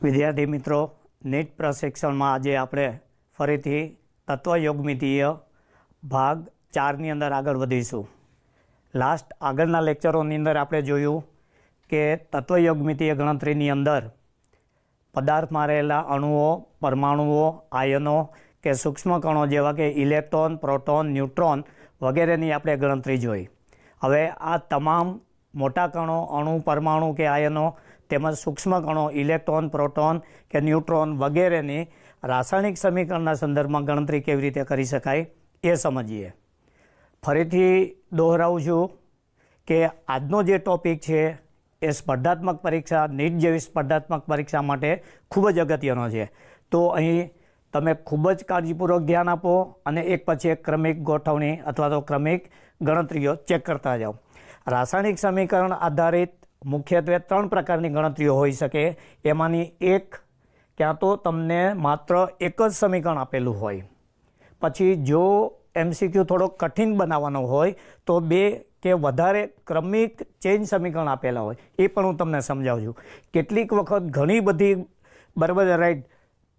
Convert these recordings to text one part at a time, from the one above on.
વિદ્યાર્થી મિત્રો, નીટ પ્રશિક્ષણમાં આજે આપણે ફરીથી તત્વયોગમિતીય ભાગ 4ની અંદર આગળ વધીશું. લાસ્ટ આગળના લેક્ચરોની અંદર આપણે જોયું કે તત્વયોગમિતીય ગણતરીની અંદર પદાર્થમાં રહેલા અણુઓ, પરમાણુઓ, આયનો કે સૂક્ષ્મ કણો જેવા કે ઇલેક્ટ્રોન, પ્રોટોન, ન્યુટ્રોન વગેરેની આપણે ગણતરી જોઈ. હવે આ તમામ મોટા કણો, અણુ, પરમાણુ કે આયનો તેમજ સૂક્ષ્મ કણો, ઇલેક્ટ્રોન, પ્રોટોન કે ન્યુટ્રોન વગેરેની રાસાયણિક સમીકરણના સંદર્ભમાં ગણતરી કેવી રીતે કરી શકાય એ સમજીએ. ફરીથી દોહરાવું છું કે આજનો જે ટૉપિક છે એ સ્પર્ધાત્મક પરીક્ષા, નીટ જેવી સ્પર્ધાત્મક પરીક્ષા માટે ખૂબ જ અગત્યનો છે. તો અહીં તમે ખૂબ જ કાળજીપૂર્વક ધ્યાન આપો અને એક પછી એક ક્રમિક ગોઠવણી અથવા તો ક્રમિક ગણતરીઓ ચેક કરતા જાઓ. રાસાયણિક સમીકરણ આધારિત મુખ્યત્વે 3 પ્રકારની ગણતરીઓ હોઈ શકે. એમાંની એક ક્યાં તો તમને માત્ર એક જ સમીકરણ આપેલું હોય, પછી જો MCQ થોડો કઠિન બનાવવાનો હોય તો 2 કે વધારે ક્રમિક ચેન્જ સમીકરણ આપેલા હોય. એ પણ હું તમને સમજાવું છું. કેટલીક વખત ઘણી બધી બરાબર રાઈટ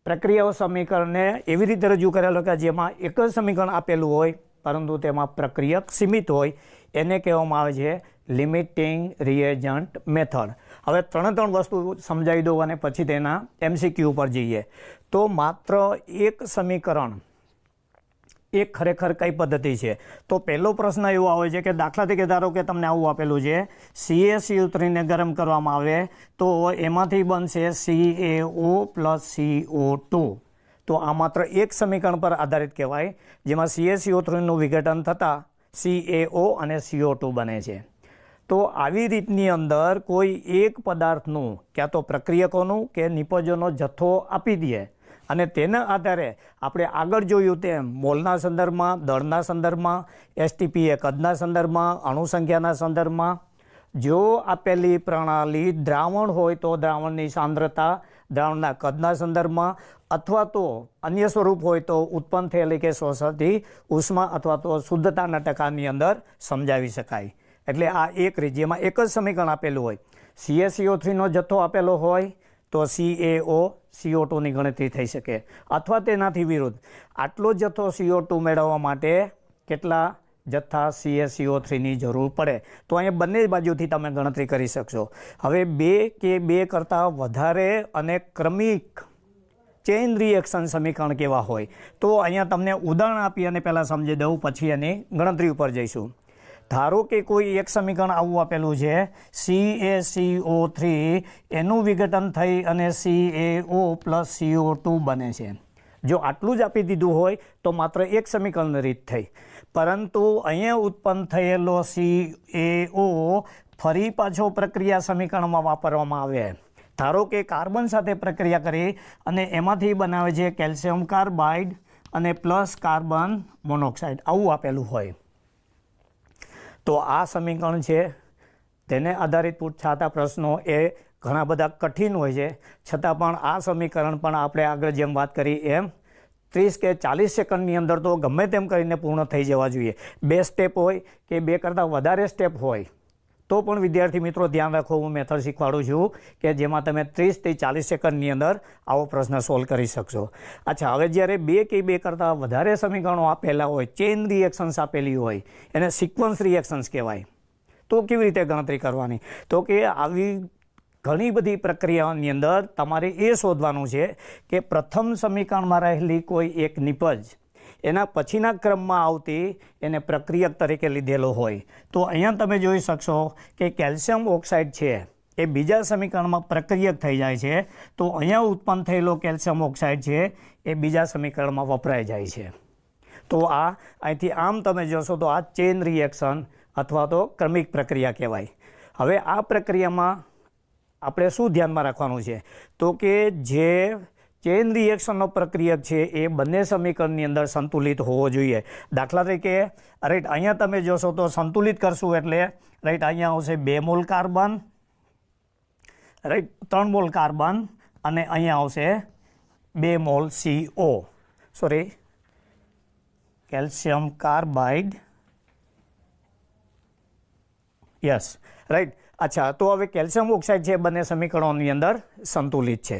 પ્રક્રિયાઓ સમીકરણને એવી રીતે રજૂ કરેલો કે જેમાં એક જ સમીકરણ આપેલું હોય પરંતુ તેમાં પ્રક્રિયક સીમિત હોય. એને કહેવામાં આવે છે લિમિટિંગ રિએજન્ટ મેથડ. હવે 3 વસ્તુ સમજાવી દઉં અને પછી તેના MCQ ઉપર જઈએ. તો માત્ર એક સમીકરણ એ ખરેખર કઈ પદ્ધતિ છે? તો પહેલો પ્રશ્ન એવો આવે છે કે દાખલા તરીકે ધારો કે તમને આવું આપેલું છે CaCO3 ગરમ કરવામાં આવે તો એમાંથી બનશે CaO + CO2. તો આ માત્ર એક સમીકરણ પર આધારિત કહેવાય જેમાં CaCO3નું વિઘટન થતાં CaO અને CO2 બને છે. તો આવી રીતની અંદર કોઈ એક પદાર્થનું ક્યાં તો પ્રક્રિયકોનું કે નિપજોનો જથ્થો આપી દે અને તેના આધારે આપણે આગળ જોયું તેમ મોલના સંદર્ભમાં, દળના સંદર્ભમાં, STP એ કદના સંદર્ભમાં, અણુ સંખ્યાના સંદર્ભમાં, જો આપેલી પ્રણાલી દ્રાવણ હોય તો દ્રાવણની સાંદ્રતા, દ્રાવણના કદના સંદર્ભમાં અથવા તો અન્ય સ્વરૂપ હોય તો ઉત્પન્ન થયેલી કે શોષાતી ઉષ્મા અથવા તો શુદ્ધતાના ટકાની અંદર સમજાવી શકાય. એટલે આ એક રીત જેમાં એક જ સમીકરણ આપેલું હોય. CaCO3નો જથ્થો આપેલો હોય તો CaO CO2ની ગણતરી થઈ શકે અથવા તેનાથી વિરુદ્ધ આટલો જથ્થો CO2 મેળવવા માટે કેટલા જથ્થા CaCO3ની જરૂર પડે. તો અહીંયા બંને બાજુથી તમે ગણતરી કરી શકશો. હવે 2 કે 2 કરતાં વધારે અને ક્રમિક ચેઇન રિએક્શન સમીકરણ કેવા હોય તો અહીંયા તમને ઉદાહરણ આપી અને પહેલાં સમજી દઉં, પછી એની ગણતરી ઉપર જઈશું. ધારો કે કોઈ એક સમીકરણ આવું આપેલું છે CaCO3 એનું વિઘટન થઈ અને CaO + CO2 બને છે. જો આટલું જ આપી દીધું હોય તો માત્ર એક સમીકરણ રીત થઈ, પરંતુ અહીંયા ઉત્પન્ન થયેલો CaO ફરી પાછો પ્રક્રિયા સમીકરણમાં વાપરવામાં આવે. ધારો કે કાર્બન સાથે પ્રક્રિયા કરી અને એમાંથી બનાવે છે કેલ્શિયમ કાર્બાઇડ અને પ્લસ કાર્બન મોનોક્સાઇડ આવું આપેલું હોય. તો આ સમીકરણ છે તેને આધારિત પૂછાતા પ્રશ્નો એ ઘણા બધા કઠિન હોય છે, છતાં પણ આ સમીકરણ પણ આપણે આગળ જેમ વાત કરી એમ 30 કે 40 સેકન્ડની અંદર તો ગમે તેમ કરીને પૂર્ણ થઈ જવા જોઈએ. 2 સ્ટેપ હોય કે 2 કરતાં વધારે સ્ટેપ હોય તો પણ વિદ્યાર્થી મિત્રો ધ્યાન રાખો, હું મેથડ શીખવાડું છું કે જેમાં તમે 30 થી 40 સેકન્ડની અંદર આવો પ્રશ્ન સોલ્વ કરી શકશો. અચ્છા, હવે જ્યારે 2 કે 2 કરતાં વધારે સમીકરણો આપેલા હોય, ચેઇન રિએક્શન્સ આપેલી હોય, એને સિક્વન્સ રિએક્શન્સ કહેવાય. તો કેવી રીતે ગણતરી કરવાની? તો કે આવી ઘણી બધી પ્રક્રિયાઓની અંદર તમારે એ શોધવાનું છે કે પ્રથમ સમીકરણમાં રહેલી કોઈ એક નિપજ એના પછીના ક્રમમાં આવતી એને પ્રક્રિયક તરીકે લીધેલો હોય. તો અહીંયા તમે જોઈ શકશો કે કેલ્શિયમ ઓક્સાઇડ છે એ બીજા સમીકરણમાં પ્રક્રિયક થઈ જાય છે. તો અહીંયા ઉત્પન્ન થયેલો કેલ્શિયમ ઓક્સાઇડ છે એ બીજા સમીકરણમાં વપરાઈ જાય છે. તો આ અહીંથી આમ તમે જોશો તો આ ચેઇન રિએક્શન અથવા તો ક્રમિક પ્રક્રિયા કહેવાય. હવે આ પ્રક્રિયામાં આપણે શું ધ્યાનમાં રાખવાનું છે? તો કે જે ચેઇન રિએક્શનનો પ્રક્રિયક છે એ બંને સમીકરણની અંદર સંતુલિત હોવો જોઈએ. દાખલા તરીકે રાઈટ અહીંયા તમે જોશો તો સંતુલિત કરશું એટલે રાઈટ અહીંયા આવશે 2 mall carbon, right 3 mall carbon અને અહીંયા આવશે 2 mall calcium carbide. Yes right. અચ્છા, તો હવે કેલ્શિયમ ઓક્સાઇડ છે બંને સમીકરણોની અંદર સંતુલિત છે.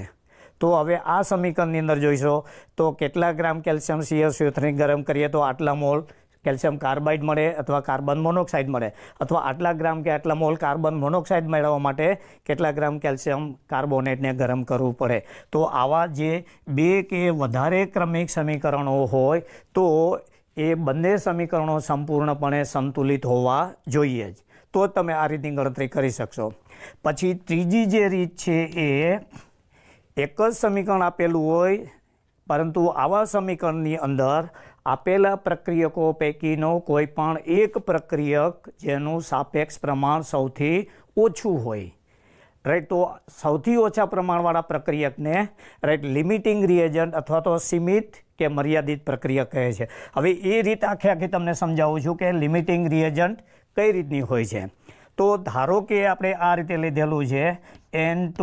તો હવે આ સમીકરણની અંદર જોઈશો તો કેટલા ગ્રામ કેલ્શિયમ CaCO3 ગરમ કરીએ તો આટલા મોલ કેલ્શિયમ કાર્બાઇડ મળે અથવા કાર્બન મોનોક્સાઇડ મળે, અથવા આટલા ગ્રામ કે આટલા મોલ કાર્બન મોનોક્સાઇડ મેળવવા માટે કેટલા ગ્રામ કેલ્શિયમ કાર્બોનેટને ગરમ કરવું પડે. તો આવા જે 2 કે વધારે ક્રમિક સમીકરણો હોય તો એ બંને સમીકરણો સંપૂર્ણપણે સંતુલિત હોવા જોઈએ જ, તો તમે આ રીતની ગણતરી કરી શકશો. પછી ત્રીજી જે રીત છે એ એક જ સમીકરણ આપેલું હોય પરંતુ આવા સમીકરણની અંદર આપેલા પ્રક્રિયકો પૈકીનો કોઈ પણ એક પ્રક્રિયક જેનું સાપેક્ષ પ્રમાણ સૌથી ઓછું હોય, રાઈટ. તો સૌથી ઓછા પ્રમાણવાળા પ્રક્રિયકને રાઈટ લિમિટિંગ રિએજન્ટ અથવા તો સીમિત કે મર્યાદિત પ્રક્રિયક કહે છે. હવે એ રીત આખી તમને સમજાવું છું કે લિમિટિંગ રિએજન્ટ કઈ રીતની હોય છે. તો ધારો કે આપણે આ રીતે લીધેલું છે N2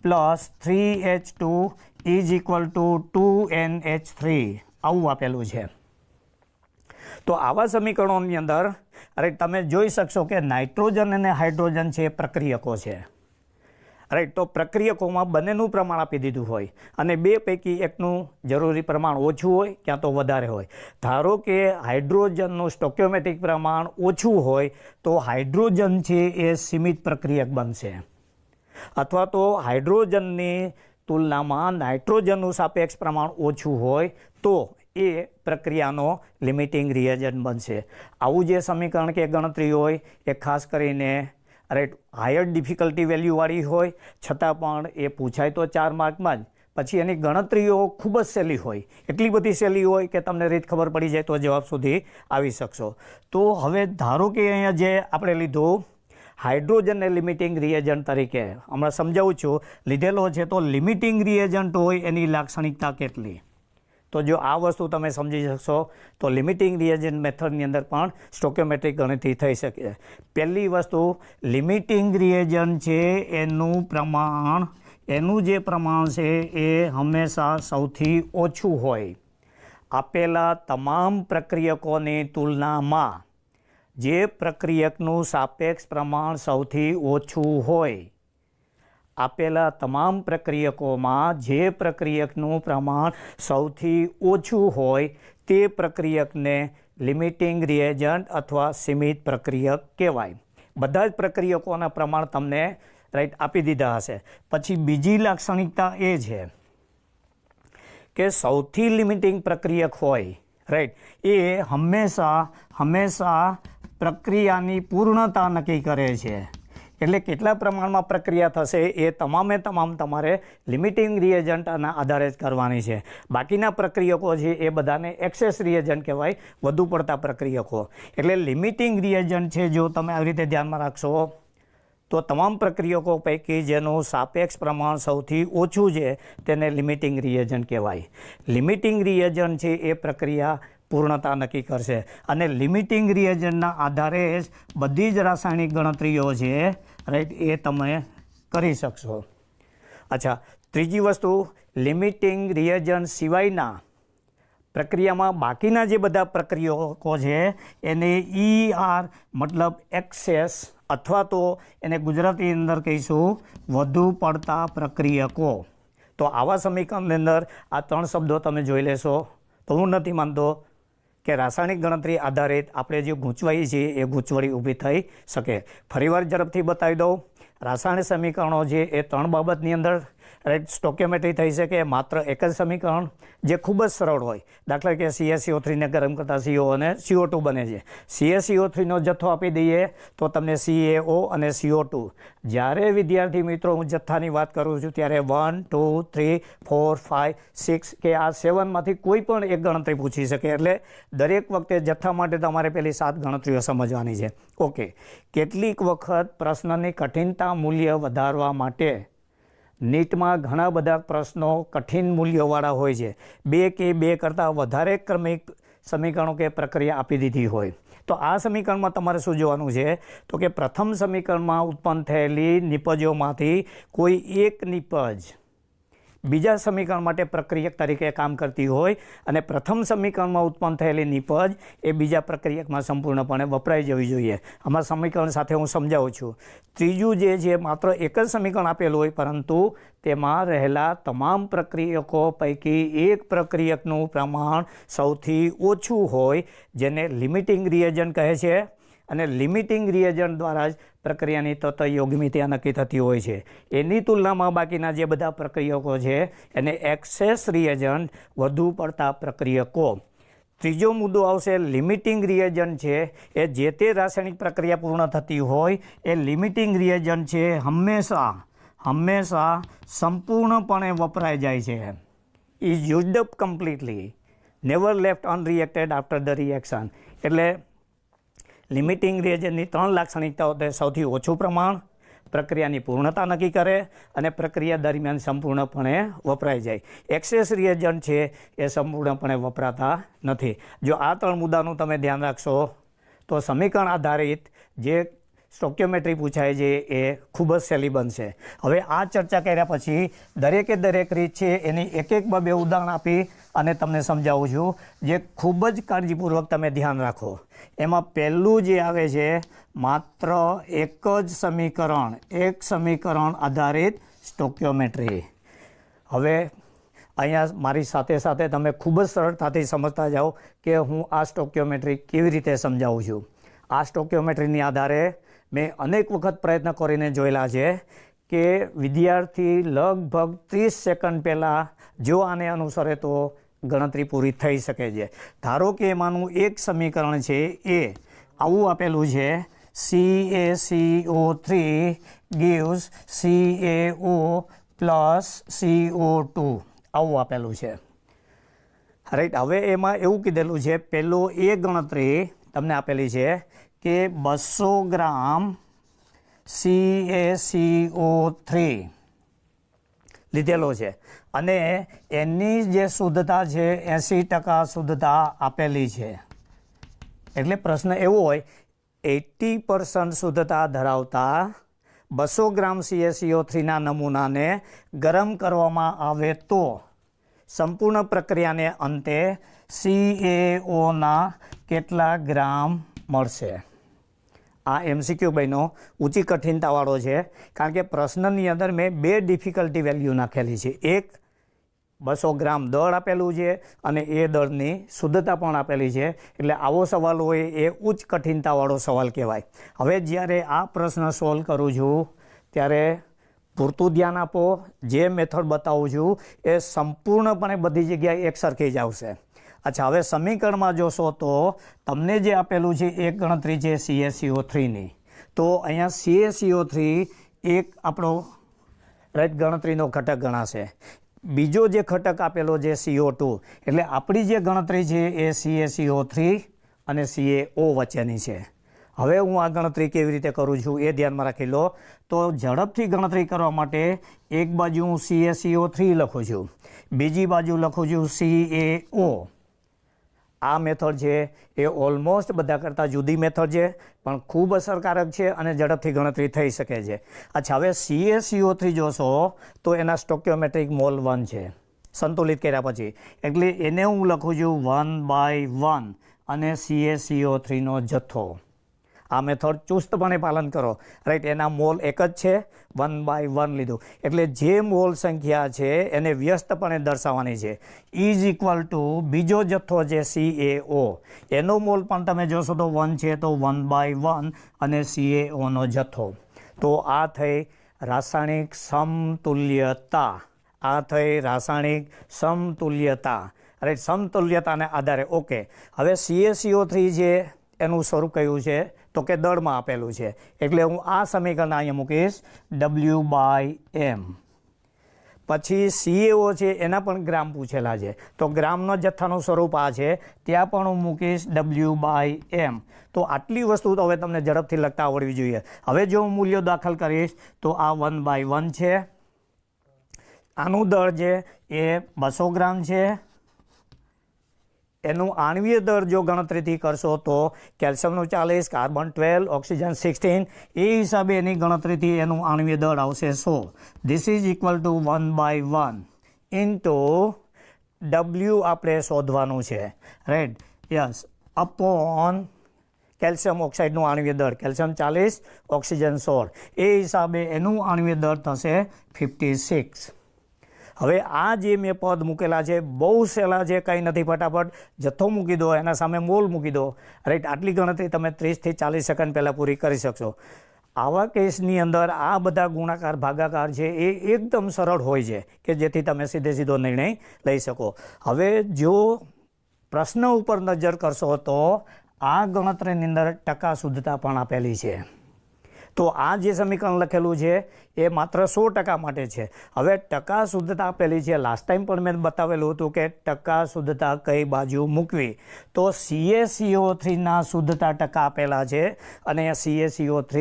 + 3H2 = 2NH3 આવું આપેલું છે. તો આવા સમીકરણોની અંદર રાઈટ તમે જોઈ શકશો કે નાઇટ્રોજન અને હાઇડ્રોજન છે પ્રક્રિયકો છે, રાઈટ. તો પ્રક્રિયકોમાં બંનેનું પ્રમાણ આપી દીધું હોય અને બે પૈકી એકનું જરૂરી પ્રમાણ ઓછું હોય ક્યાં તો વધારે હોય. ધારો કે હાઇડ્રોજનનું સ્ટોઇકિયોમેટ્રિક પ્રમાણ ઓછું હોય તો હાઇડ્રોજન છે એ સીમિત પ્રક્રિયક બનશે, અથવા તો હાઇડ્રોજનની તુલનામાં નાઇટ્રોજનનું સાપેક્ષ પ્રમાણ ઓછું હોય તો એ પ્રક્રિયાનો લિમિટિંગ રિએજન્ટ બનશે. આવું જે સમીકરણ કે ગણતરી હોય એ ખાસ કરીને રાઈટ હાયર ડિફિકલ્ટી વેલ્યુવાળી હોય છતાં પણ એ પૂછાય તો 4 માર્કમાં જ. પછી એની ગણતરીઓ ખૂબ જ સહેલી હોય, એટલી બધી સહેલી હોય કે તમને રીત ખબર પડી જાય તો જવાબ સુધી આવી શકશો. તો હવે ધારો કે અહીંયા જે આપણે લીધું હાઇડ્રોજનને લિમિટિંગ રિએજન્ટ તરીકે હમણાં સમજાવું છું લીધેલો છે, તો લિમિટિંગ રિએજન્ટ હોય એની લાક્ષણિકતા કેટલી, તો જો આ વસ્તુ તમે સમજી શકશો તો લિમિટિંગ રિએજન્ટ મેથડની અંદર પણ સ્ટોઇકિયોમેટ્રિક ગણતરી થઈ શકે. પહેલી વસ્તુ લિમિટિંગ રિએજન્ટ છે એનું જે પ્રમાણ છે એ હંમેશા સૌથી ઓછું હોય. આપેલા તમામ પ્રક્રિયકોની તુલનામાં જે પ્રક્રિયકનું સાપેક્ષ પ્રમાણ સૌથી ઓછું હોય, આપેલા તમામ પ્રક્રિયકોમાં જે પ્રક્રિયકનું પ્રમાણ સૌથી ઓછું હોય તે પ્રક્રિયકને લિમિટિંગ રિએજન્ટ અથવા સીમિત પ્રક્રિયક કહેવાય. બધા જ પ્રક્રિયકોના પ્રમાણ તમને રાઈટ આપી દીધા હશે. પછી બીજી લાક્ષણિકતા એ છે કે સૌથી લિમિટિંગ પ્રક્રિયક હોય રાઈટ એ હંમેશા પ્રક્રિયાની પૂર્ણતા નક્કી કરે છે. એટલે કેટલા પ્રમાણમાં પ્રક્રિયા થશે એ તમામે તમામ તમારે લિમિટિંગ રિએજન્ટના આધારે જ કરવાની છે. બાકીના પ્રક્રિયકો છે એ બધાને એક્સેસ રિએજન્ટ કહેવાય, વધુ પડતા પ્રક્રિયકો. એટલે લિમિટિંગ રિએજન્ટ છે જો તમે આવી રીતે ધ્યાનમાં રાખશો તો તમામ પ્રક્રિયકો પૈકી જેનું સાપેક્ષ પ્રમાણ સૌથી ઓછું છે તેને લિમિટિંગ રિએજન્ટ કહેવાય. લિમિટિંગ રિએજન્ટ છે એ પ્રક્રિયા પૂર્ણતા નક્કી કરશે અને લિમિટિંગ રિએજન્ટના આધારે જ બધી જ રાસાયણિક ગણતરીઓ છે રાઈટ એ તમે કરી શકશો. અચ્છા, ત્રીજી વસ્તુ લિમિટિંગ રિએજન્ટ સિવાયના પ્રક્રિયામાં બાકીના જે બધા પ્રક્રિયકો છે એને ER મતલબ એક્સેસ અથવા તો એને ગુજરાતી અંદર કહીશું વધુ પડતા પ્રક્રિયકો. તો આવા સમીકરણની અંદર આ 3 શબ્દો તમે જોઈ લેશો તો હું નથી માનતો કે રાસાયણિક ગણતરી આધારિત આપણે જે ગૂંચવાઈ છીએ એ ગૂંચવણી ઊભી થઈ શકે. ફરીવાર ઝડપથી બતાવી દઉં, રાસાયણિક સમીકરણો છે એ 3 બાબતની અંદર રાઈટ સ્ટોઇકિયોમેટ્રી થઈ શકે. માત્ર એક જ સમીકરણ જે ખૂબ જ સરળ હોય, દાખલા કે CaCO3 ને ગરમ કરતાં CO અને CO2 બને છે. CaCO3નો જથ્થો આપી દઈએ તો તમને CaO અને CO2. જ્યારે વિદ્યાર્થી મિત્રો હું જથ્થાની વાત કરું છું ત્યારે 1, 2, 3, 4, 5, 6 કે આ 7માંથી કોઈ પણ એક ગણતરી પૂછી શકે. એટલે દરેક વખતે જથ્થા માટે તમારે પેલી 7 ગણતરીઓ સમજવાની છે. ઓકે, કેટલીક વખત પ્રશ્નની કઠિનતા મૂલ્ય વધારવા માટે નીટમાં ઘણા બધા પ્રશ્નો કઠિન મૂલ્યોવાળા હોય છે. 2 કે 2 કરતાં વધારે ક્રમિક સમીકરણો કે પ્રક્રિયા આપી દીધી હોય તો આ સમીકરણમાં તમારે શું જોવાનું છે તો કે પ્રથમ સમીકરણમાં ઉત્પન્ન થયેલી નિપજોમાંથી કોઈ એક નિપજ બીજા સમીકરણ માટે પ્રક્રિયક તરીકે કામ કરતી હોય અને પ્રથમ સમીકરણમાં ઉત્પન્ન થયેલી નિપજ એ બીજા પ્રક્રિયકમાં સંપૂર્ણપણે વપરાઈ જવી જોઈએ. આમાં સમીકરણ સાથે હું સમજાવું છું. ત્રીજું જે છે માત્ર એક જ સમીકરણ આપેલું હોય પરંતુ તેમાં રહેલા તમામ પ્રક્રિયકો પૈકી એક પ્રક્રિયકનું પ્રમાણ સૌથી ઓછું હોય જેને લિમિટિંગ રિએજન્ટ કહે છે અને લિમિટિંગ રિએજન્ટ દ્વારા જ પ્રક્રિયાની તત્વયોગમિતા નક્કી થતી હોય છે. એની તુલનામાં બાકીના જે બધા પ્રક્રિયકો છે એને એક્સેસ રિએજન્ટ વધુ પડતા પ્રક્રિયકો. ત્રીજો મુદ્દો આવશે લિમિટિંગ રિએજન્ટ છે એ જે તે રાસાયણિક પ્રક્રિયા પૂર્ણ થતી હોય એ લિમિટિંગ રિએજન્ટ છે હંમેશા સંપૂર્ણપણે વપરાઈ જાય છે. Is used up completely, never left unreacted after the reaction. એટલે લિમિટિંગ રિએજન્ટની 3 લાક્ષણિકતાઓ તે સૌથી ઓછું પ્રમાણ, પ્રક્રિયાની પૂર્ણતા નક્કી કરે અને પ્રક્રિયા દરમિયાન સંપૂર્ણપણે વપરાઈ જાય. એક્સેસ રિએજન્ટ છે એ સંપૂર્ણપણે વપરાતા નથી. જો આ 3 મુદ્દાનું તમે ધ્યાન રાખશો તો સમીકરણ આધારિત જે સ્ટોક્યોમેટ્રી પૂછાય છે એ ખૂબ જ સહેલી બનશે. હવે આ ચર્ચા કર્યા પછી દરેક રીત છે એની એક બે ઉદાહરણ આપી અને તમને સમજાવું છું જે ખૂબ જ કાળજીપૂર્વક તમે ધ્યાન રાખો. એમાં પહેલું જે આવે છે માત્ર એક સમીકરણ આધારિત સ્ટોક્યોમેટ્રી. હવે અહીંયા મારી સાથે તમે ખૂબ જ સરળતાથી સમજતા જાઓ કે હું આ સ્ટોક્યોમેટ્રી કેવી રીતે સમજાવું છું. આ સ્ટોક્યોમેટ્રીની આધારે મેં અનેક વખત પ્રયત્ન કરીને જોયેલા છે કે વિદ્યાર્થી લગભગ 30 સેકન્ડ પહેલાં જો આને અનુસરે તો ગણતરી પૂરી થઈ શકે છે. ધારો કે એમાંનું એક સમીકરણ છે એ આવું આપેલું છે CaCO3 gives CaO plus CO2 આવું આપેલું છે. રાઈટ. હવે એમાં એવું કીધેલું છે પહેલો એ ગણતરી તમને આપેલી છે કે 200 ગ્રામ CaCO3 લીધેલો છે અને એની જે શુદ્ધતા છે 80% શુદ્ધતા આપેલી છે. એટલે પ્રશ્ન એવો હોય 80% શુદ્ધતા ધરાવતા 200 ગ્રામ CaCO3ના નમૂનાને ગરમ કરવામાં આવે તો સંપૂર્ણ પ્રક્રિયાને અંતે CaOના કેટલા ગ્રામ મળશે. આ MCQ બન્યો ઊંચી કઠિનતાવાળો છે કારણ કે પ્રશ્નની અંદર મેં 2 ડિફિકલ્ટી વેલ્યુ નાખેલી છે. એક 200 ગ્રામ દળ આપેલું છે અને એ દળની શુદ્ધતા પણ આપેલી છે. એટલે આવો સવાલ હોય એ ઉચ્ચ કઠિનતાવાળો સવાલ કહેવાય. હવે જ્યારે આ પ્રશ્ન સોલ્વ કરું છું ત્યારે પૂરતું ધ્યાન આપો. જે મેથડ બતાવું છું એ સંપૂર્ણપણે બધી જગ્યાએ એક સરખી જ આવશે. અચ્છા, હવે સમીકરણમાં જોશો તો તમને જે આપેલું છે એક ગણતરી છે CaCO3ની. તો અહીંયા CaCO3 એક આપણો ગણતરીનો ઘટક ગણાશે. બીજો જે ઘટક આપેલો છે CO2. એટલે આપણી જે ગણતરી છે એ CaCO3 અને CaO વચ્ચેની છે. હવે હું આ ગણતરી કેવી રીતે કરું છું એ ધ્યાનમાં રાખી લો. તો ઝડપથી ગણતરી કરવા માટે એક બાજુ હું CaCO3 લખું છું, બીજી બાજુ લખું છું CaO. આ મેથડ છે એ ઓલમોસ્ટ બધા કરતાં જુદી મેથડ છે પણ ખૂબ અસરકારક છે અને ઝડપથી ગણતરી થઈ શકે છે. અચ્છા, હવે CaCO3 જોશો તો એના સ્ટોક્યોમેટ્રિક મોલ 1 છે સંતુલિત કર્યા પછી. એટલે એને હું લખું છું 1/1 અને CaCO3નો જથ્થો. આ મેથડ ચુસ્તપણે પાલન કરો. રાઈટ. એના મોલ એક જ છે, 1/1 લીધું. એટલે જે મોલ સંખ્યા છે એને વ્યસ્તપણે દર્શાવવાની છે. ઇઝ ઇક્વલ ટુ બીજો જથ્થો છે CaO. એનો મોલ પણ તમે જોશો તો 1 છે તો 1/1 અને CaOનો જથ્થો. તો આ થઈ રાસાયણિક સમતુલ્યતા. રાઈટ. સમતુલ્યતાને આધારે ઓકે. હવે CaCO3 છે એનું સ્વરૂપ કયું છે તો કે દળમાં આપેલું છે. એટલે હું આ સમીકરણ અહીંયા મૂકીશ W/m. પછી CaO છે એના પણ ગ્રામ પૂછેલા છે તો ગ્રામનો જથ્થાનું સ્વરૂપ આ છે, ત્યાં પણ હું મૂકીશ W/m. તો આટલી વસ્તુ તો હવે તમને ઝડપથી લખતા આવડવી જોઈએ. હવે જો હું મૂલ્યો દાખલ કરીશ તો આ 1/1 છે. આનું દળ છે એ 200 ગ્રામ છે. એનું આણ્વીય દળ જો ગણતરીથી કરશો તો કેલ્શિયમનું 40, કાર્બન 12, ઓક્સિજન 16 એ હિસાબે એની ગણતરીથી એનું આણ્વીય દળ આવશે 100. This is equal two 1/1 into W આપણે શોધવાનું છે, રાઈટ, યસ, અપોન કેલ્શિયમ ઓક્સાઇડનું આણ્વીય દળ, કેલ્શિયમ 40, ઓક્સિજન 16, એ હિસાબે એનું આણ્વીય દળ થશે 56. હવે આ જે મેં પદ મૂકેલા છે બહુ સહેલા છે, કંઈ નથી, ફટાફટ જથ્થો મૂકી દો, એના સામે મોલ મૂકી દો, રાઈટ. આટલી ગણતરી તમે 30 થી 40 સેકન્ડ પહેલાં પૂરી કરી શકશો. આવા કેસની અંદર આ બધા ગુણાકાર ભાગાકાર છે એ એકદમ સરળ હોય છે કે જેથી તમે સીધો નિર્ણય લઈ શકો. હવે જો પ્રશ્ન ઉપર નજર કરશો તો આ ગણતરીની અંદર ટકા શુદ્ધતા પણ આપેલી છે. તો આ જે સમીકરણ લખેલું છે એ માત્ર 100% માટે છે. હવે ટકા શુદ્ધતા આપેલી છે, લાસ્ટ ટાઈમ પણ મેં બતાવેલું હતું કે ટકા શુદ્ધતા કઈ બાજુ મૂકવી. તો CaCO3ના શુદ્ધતા ટકા આપેલા છે અને CaCO3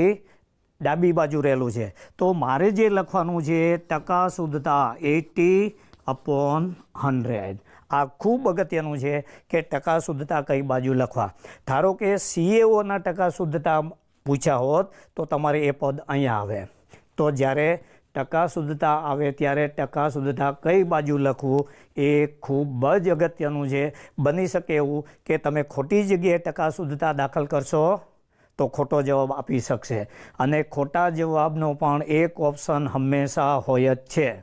ડાબી બાજુ રહેલું છે. તો મારે જે લખવાનું છે ટકા શુદ્ધતા 80/100. આ ખૂબ અગત્યનું છે કે ટકા શુદ્ધતા કઈ બાજુ લખવા. ધારો કે CaOના ટકા શુદ્ધતા પૂછ્યા હોત તો તમારે એ પદ અહીંયા આવે. તો જ્યારે ટકા શુદ્ધતા આવે ત્યારે ટકા શુદ્ધતા કઈ બાજુ લખવું એ ખૂબ જ અગત્યનું છે. બની શકે એવું કે તમે ખોટી જગ્યાએ ટકા શુદ્ધતા દાખલ કરશો તો ખોટો જવાબ આપી શકશે, અને ખોટા જવાબનો પણ એક ઓપ્શન હંમેશા હોય જ છે.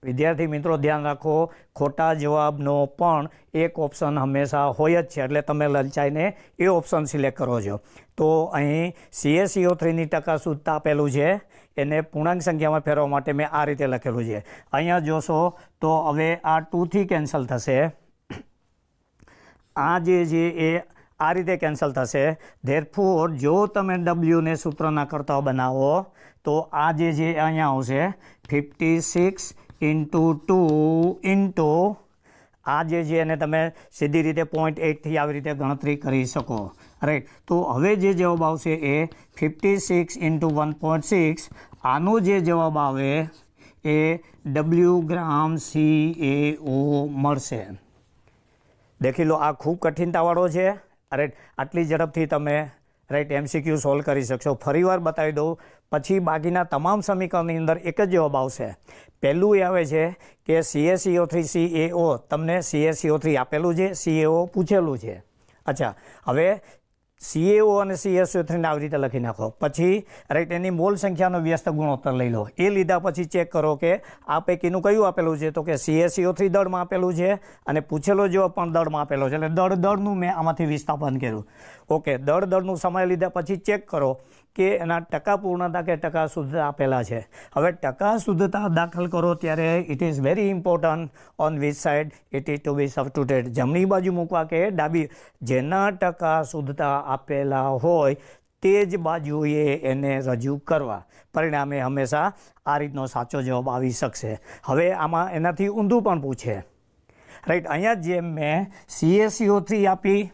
વિદ્યાર્થી મિત્રો ધ્યાન રાખો, ખોટા જવાબનો પણ એક ઓપ્શન હંમેશા હોય જ છે, એટલે તમે લલચાઈને એ ઓપ્શન સિલેક્ટ કરો છો. તો અહીં CaCO3ની ટકા શુદ્ધતા આપેલું છે, એને પૂર્ણાંક સંખ્યામાં ફેરવવા માટે મેં આ રીતે લખેલું છે. અહીંયા જોશો તો હવે આ 2થી કેન્સલ થશે, આ જે છે એ આ રીતે કેન્સલ થશે. ધેરફોર જો તમે ડબલ્યુને સૂત્રના કરતા બનાવો તો આ જે છે અહીંયા આવશે 56 × 2 ઇન્ટુ આ જે છે એને તમે સીધી રીતે 0.8થી આવી રીતે ગણતરી કરી શકો, રાઈટ. તો હવે જે જવાબ આવશે એ 56 × 1.6. આનો જે જવાબ આવે એ W ગ્રામ CaO મળશે. દેખી લો, આ ખૂબ કઠિનતાવાળો છે, રાઈટ. આટલી ઝડપથી તમે રાઈટ MCQ સોલ્વ કરી શકશો. ફરીવાર બતાવી દઉં, પછી બાકીના તમામ સમીકરણની અંદર એક જ જવાબ આવશે. પહેલું એ આવે છે કે CaCO3 CaO, તમને CaCO3 આપેલું છે, CaO પૂછેલું છે. અચ્છા, હવે CaO અને CaCO3ને આવી રીતે લખી નાખો. પછી રાઈટ એની મોલ સંખ્યાનો વ્યસ્ત ગુણોત્તર લઈ લો. એ લીધા પછી ચેક કરો કે આ પૈકીનું કયું આપેલું છે, તો કે CaCO3 દળમાં આપેલું છે અને પૂછેલો જવાબ પણ દળમાં આપેલો છે, એટલે દળનું મેં આમાંથી વિસ્થાપન કર્યું. ઓકે, દળનું સમય લીધા પછી ચેક કરો કે એના ટકા પૂર્ણતા કે ટકા શુદ્ધતા આપેલા છે. હવે ટકા શુદ્ધતા દાખલ કરો ત્યારે it is very important on which side it is to be substituted, જમણી બાજુ મૂકવા કે ડાબી. જેના ટકા શુદ્ધતા આપેલા હોય તે જ બાજુએ એને રજૂ કરવા. પરિણામે હંમેશા આ રીતનો સાચો જવાબ આવી શકશે. હવે આમાં એનાથી ઊંધું પણ પૂછે, રાઈટ. અહીંયા જેમ મેં CaCO3 આપી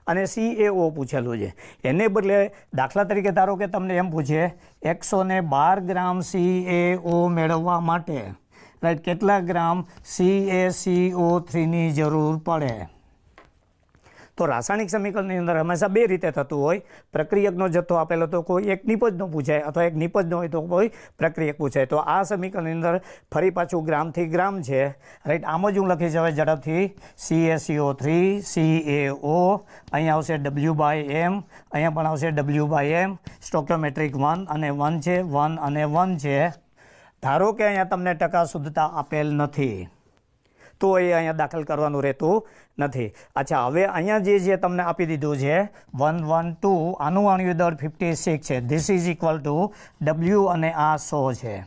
અને CaO પૂછેલું છે, એને બદલે દાખલા તરીકે ધારો કે તમને એમ પૂછે 112 ગ્રામ CaO મેળવવા માટે રાઈટ કેટલા ગ્રામ CaCO3ની જરૂર પડે. તો રાસાયણિક સમીકરણની અંદર હંમેશા બે રીતે થતું હોય. પ્રક્રિયકનો જથ્થો આપેલો તો કોઈ એક નિપજનો પૂછાય, અથવા એક નિપજનો હોય તો કોઈ પ્રક્રિયક પૂછાય. તો આ સમીકરણની અંદર ફરી પાછું ગ્રામથી ગ્રામ છે, રાઈટ. આમ જ હું લખીશ હવે ઝડપથી CaCO3 CaO, અહીંયા આવશે W/m, અહીંયા પણ આવશે W/m. સ્ટોઇકિયોમેટ્રિક 1 અને 1 છે, 1 અને 1 છે. ધારો કે અહીંયા તમને ટકા શુદ્ધતા આપેલ નથી તો એ અહીંયા દાખલ કરવાનું રહેતું નથી. અચ્છા, હવે અહીંયા જે છે તમને આપી દીધું છે 112, આનું આણ્વીય દળ 56 છે. This is equal two W અને આ 100 છે,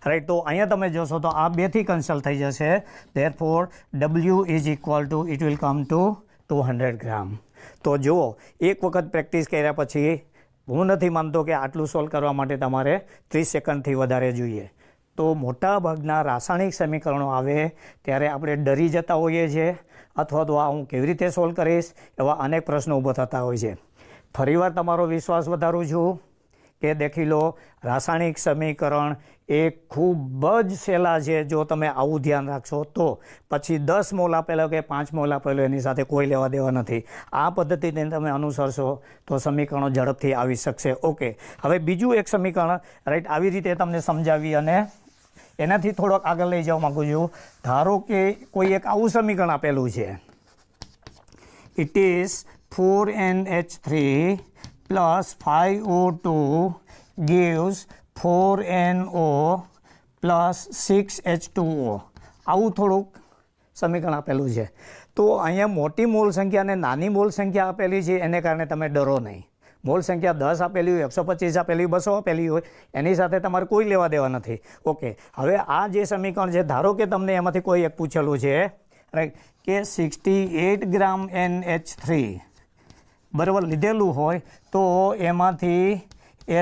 રાઈટ. તો અહીંયા તમે જોશો તો આ બેથી કેન્સલ થઈ જશે. Therefore W is equal to it will come to 200 gram. તો જુઓ, એક વખત પ્રેક્ટિસ કર્યા પછી હું નથી માનતો કે આટલું સોલ્વ કરવા માટે તમારે 30 સેકન્ડથી વધારે જોઈએ. તો મોટા ભાગના રાસાયણિક સમીકરણો આવે ત્યારે આપણે ડરી જતા હોઈએ છીએ, અથવા તો આ હું કેવી રીતે સોલ્વ કરીશ એવા અનેક પ્રશ્નો ઊભા થતા હોય છે. ફરીવાર તમારો વિશ્વાસ વધારું છું કે દેખી લો, રાસાયણિક સમીકરણ એ ખૂબ જ સહેલા છે. જો તમે આવું ધ્યાન રાખશો તો પછી 10 મોલ આપેલો કે 5 મોલ આપેલો એની સાથે કોઈ લેવા દેવા નથી. આ પદ્ધતિને તમે અનુસરશો તો સમીકરણો ઝડપથી આવી શકશે. ઓકે, હવે બીજું એક સમીકરણ રાઈટ આવી રીતે તમને સમજાવી અને એનાથી થોડોક આગળ લઈ જવા માગું છું. ધારો કે કોઈ એક આવું સમીકરણ આપેલું છે, it is 4NH3 plus 5O2 gives 4NO plus 6H2O. આવું થોડુંક સમીકરણ આપેલું છે. તો અહીંયા મોટી મોલ સંખ્યા અને નાની મોલ સંખ્યા આપેલી છે, એને કારણે તમે ડરો નહીં. મોલ સંખ્યા 10 આપેલી હોય, 125 આપેલી હોય, 200 આપેલી હોય, એની સાથે તમારે કોઈ લેવા દેવા નથી. ઓકે, હવે આ જે સમીકરણ છે, ધારો કે તમને એમાંથી કોઈ એક પૂછેલું છે, રાઈટ, કે 68 ગ્રામ NH3 બરાબર લીધેલું હોય તો એમાંથી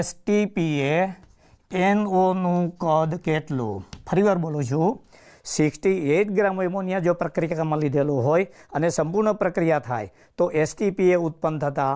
STPA NOનું કદ કેટલું. ફરીવાર બોલું છું, 68 ગ્રામ એમોનિયા જો પ્રક્રિયામાં લીધેલું હોય અને સંપૂર્ણ પ્રક્રિયા થાય તો STPA ઉત્પન્ન થતા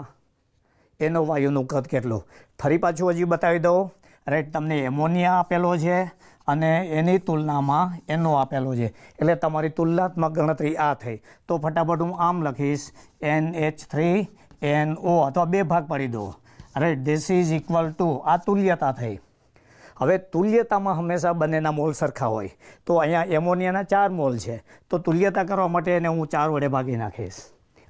એનો વાયુનું કદ કેટલું. ફરી પાછું હજી બતાવી દઉં, રાઈટ, તમને એમોનિયા આપેલો છે અને એની તુલનામાં NO આપેલો છે, એટલે તમારી તુલનાત્મક ગણતરી આ થઈ. તો ફટાફટ હું આમ લખીશ, NH3NO, અથવા 2 ભાગ પાડી દો, right, this is equal two, આ તુલ્યતા થઈ. હવે તુલ્યતામાં હંમેશા બંનેના મોલ સરખા હોય. તો અહીંયા એમોનિયાના 4 મોલ છે, તો તુલ્યતા કરવા માટે એને હું 4 વડે ભાગી નાખીશ,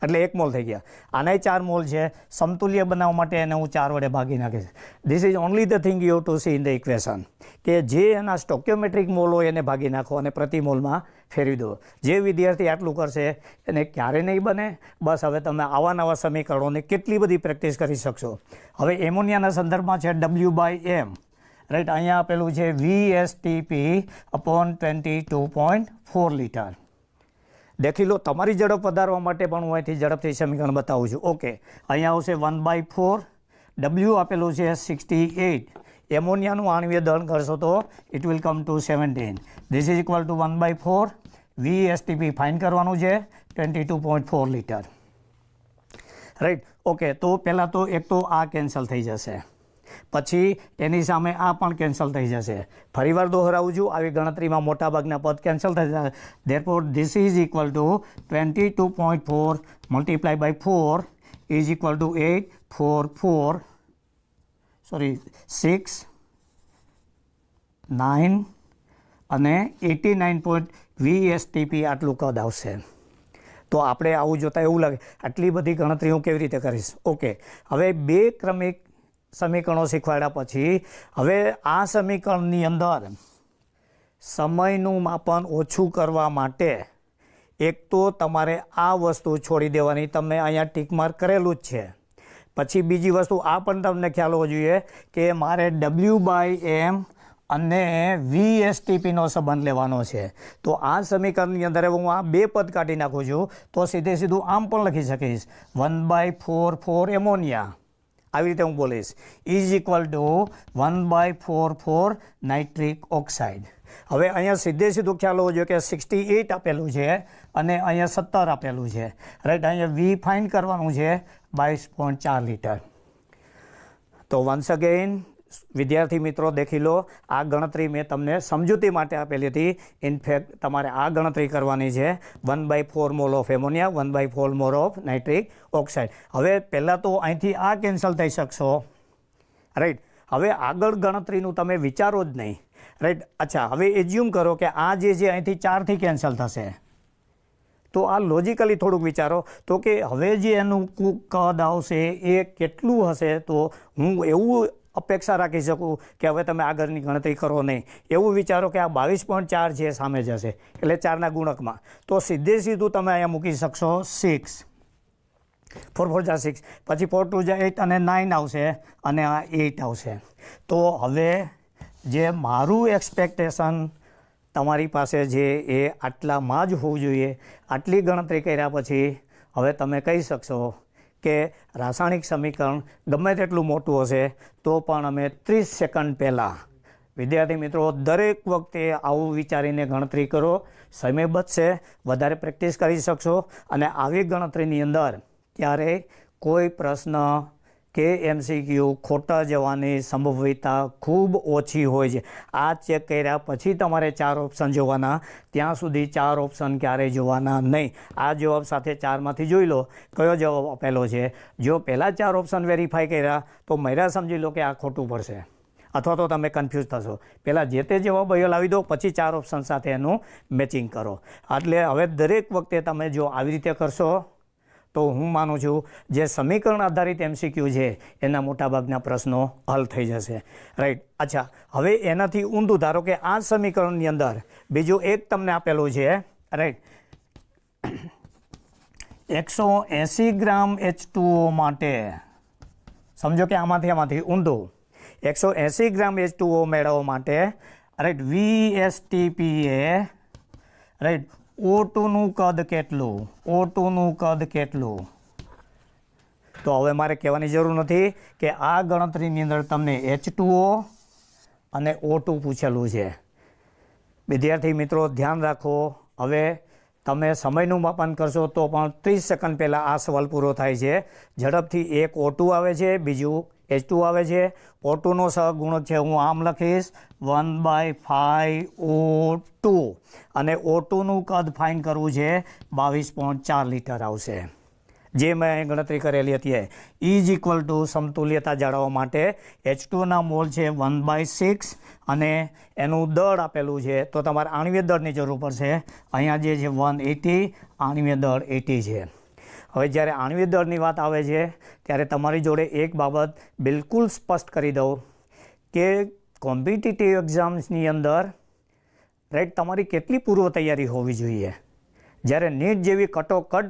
એટલે 1 મોલ થઈ ગયા. આનાય 4 મોલ છે, સમતુલ્ય બનાવવા માટે એને હું 4 વડે ભાગી નાખીશ. This is only the thing you to see in the equation, કે જે એના સ્ટોક્યોમેટ્રિક મોલ હોય એને ભાગી નાખો અને પ્રતિ મોલમાં ફેરવી દો. જે વિદ્યાર્થી આટલું કરશે એને ક્યારે નહીં બને. બસ હવે તમે આવા નવા સમીકરણોની કેટલી બધી પ્રેક્ટિસ કરી શકશો. હવે એમોનિયાના સંદર્ભમાં છે W/M, રાઈટ, અહીંયા આપેલું છે VSTP/22.4 લીટર. દેખી લો, તમારી ઝડપ વધારવા માટે પણ હું અહીંથી ઝડપથી સમીકરણ બતાવું છું. ઓકે, અહીંયા આવશે 1/4, W આપેલું છે 68, એમોનિયાનું આણ્વીય દહન કરશો તો it will come to 17. This is equal to 1/4, VSTP find કરવાનું છે 22.4 લીટર, રાઈટ. ઓકે, તો પહેલાં તો એક તો આ કેન્સલ થઈ જશે, પછી એની સામે આ પણ કેન્સલ થઈ જશે. ફરીવાર દોહરાવું છું, આવી ગણતરીમાં મોટાભાગના પદ કેન્સલ થઈ જશે. Therefore this is equal to 22.4 multiply by 4 is equal to 6, 9 અને 89. VSTP આટલું કદ આવશે. તો આપણે આવું જોતાં એવું લાગે આટલી બધી ગણતરી હું કેવી રીતે કરીશ. ઓકે, હવે 2 ક્રમિક સમીકરણો શીખવાડ્યા પછી હવે આ સમીકરણની અંદર સમયનું માપન ઓછું કરવા માટે એક તો તમારે આ વસ્તુ છોડી દેવાની, તમે અહીંયા ટીક માર્ક કરેલું જ છે. પછી બીજી વસ્તુ આ પણ તમને ખ્યાલ હોવો જોઈએ કે મારે W/M અને VSTPનો સંબંધ લેવાનો છે. તો આ સમીકરણની અંદર હું આ 2 પદ કાઢી નાખું છું તો સીધું આમ પણ લખી શકીશ, 1/4 એમોનિયા, આવી રીતે હું બોલીશ, is equal to 1/4 nitric oxide. હવે અહીંયા સીધું ખ્યાલ હોવો જોઈએ કે 68 આપેલું છે અને અહીંયા 17 આપેલું છે, રાઈટ. અહીંયા V ફાઇન કરવાનું છે 22.4 લીટર. તો વન્સ અગેન વિદ્યાર્થી મિત્રો દેખી લો, આ ગણતરી મેં તમને સમજૂતી માટે આપેલી હતી. ઇનફેક્ટ તમારે આ ગણતરી કરવાની છે, 1/4 mall of ammonia, 1/4 mall of nitric oxide. હવે પહેલાં તો અહીંથી આ કેન્સલ થઈ શકશો, રાઈટ. હવે આગળ ગણતરીનું તમે વિચારો જ નહીં, રાઈટ. અચ્છા, હવે એઝ્યુમ કરો કે આ જે અહીંથી 4થી કેન્સલ થશે, તો આ લોજિકલી થોડુંક વિચારો તો કે હવે જે એનું કદ આવશે એ કેટલું હશે. તો હું એવું અપેક્ષા રાખી શકું કે હવે તમે આગળની ગણતરી કરો નહીં. એવું વિચારો કે આ 22.4 છે સામે જશે, એટલે 4ના ગુણકમાં. તો સીધું તમે અહીંયા મૂકી શકશો 6, 4 4 જા 6, પછી 4 2 જા 8 અને 9 આવશે અને આ 8 આવશે. તો હવે જે મારું એક્સપેક્ટેશન તમારી પાસે છે એ આટલામાં જ હોવું જોઈએ. આટલી ગણતરી કર્યા પછી હવે તમે કહી શકશો કે રાસાયણિક સમીકરણ ગમે તેટલું મોટું હશે તો પણ અમે 30 સેકન્ડ પહેલાં, વિદ્યાર્થી મિત્રો દરેક વખતે આવું વિચારીને ગણતરી કરો, સમય બચશે, વધારે પ્રેક્ટિસ કરી શકશો અને આવી ગણતરીની અંદર ક્યારેય કોઈ પ્રશ્ન કે MCQ ખોટા જવાની સંભવિતતા ખૂબ ઓછી હોય છે. આ ચેક કર્યા પછી તમારે 4 ઓપ્શન જોવાના, ત્યાં સુધી 4 ઓપ્શન ક્યારેય જોવાના નહીં. આ જવાબ સાથે 4માંથી જોઈ લો કયો જવાબ આપેલો છે. જો પહેલાં 4 ઓપ્શન વેરીફાઈ કર્યા તો મહિરા સમજી લો કે આ ખોટું પડશે. અથવા તો તમે કન્ફ્યુઝ થશો. પહેલાં જે તે જવાબ અહીંયા લાવી દો, પછી 4 ઓપ્શન સાથે એનું મેચિંગ કરો. એટલે હવે દરેક વખતે તમે જો આવી રીતે કરશો તો હું માનું છું જે સમીકરણ આધારિત MCQ છે એના મોટાભાગના પ્રશ્નો હલ થઈ જશે. રાઈટ. અચ્છા, હવે એનાથી ઊંધું ધારો કે આ સમીકરણની અંદર બીજું એક તમને આપેલું છે. રાઈટ. 180 ગ્રામ H2O માટે સમજો કે આમાંથી ઊંધું 180 ગ્રામ H2O મેળવવા માટે રાઈટ VSTPA રાઈટ O2નું કદ કેટલું, O2નું કદ કેટલું. તો હવે મારે કહેવાની જરૂર નથી કે આ ગણતરીની અંદર તમને H2O અને O2 પૂછેલું છે. વિદ્યાર્થી મિત્રો ધ્યાન રાખો, હવે તમે સમયનું માપન કરશો તો પણ 30 સેકન્ડ પહેલાં આ સવાલ પૂરો થાય છે. ઝડપથી એક O2 આવે છે, બીજું H2 આવે છે. O2નો સહગુણક છે, હું આમ લખીશ 1/5 O2 અને O2નું કદ ફાઇન કરવું છે 22.4 લીટર આવશે, જે મેં ગણતરી કરેલી હતી. ઇઝ ઇક્વલ ટુ સમતુલ્યતા જાળવવા માટે H2ના મોલ છે 1/6 અને એનું દળ આપેલું છે, તો તમારે આણ્વીય દળની જરૂર પડશે. અહીંયા જે છે 180, આણ્વીય દળ 80 છે. હવે જ્યારે આણ્વીય દળની વાત આવે છે ત્યારે તમારી જોડે એક બાબત બિલકુલ સ્પષ્ટ કરી દઉં કે કોમ્પિટિટિવ એક્ઝામ્સની અંદર રાઈટ તમારી કેટલી પૂર્વ તૈયારી હોવી જોઈએ. જ્યારે નીટ જેવી કટોકટ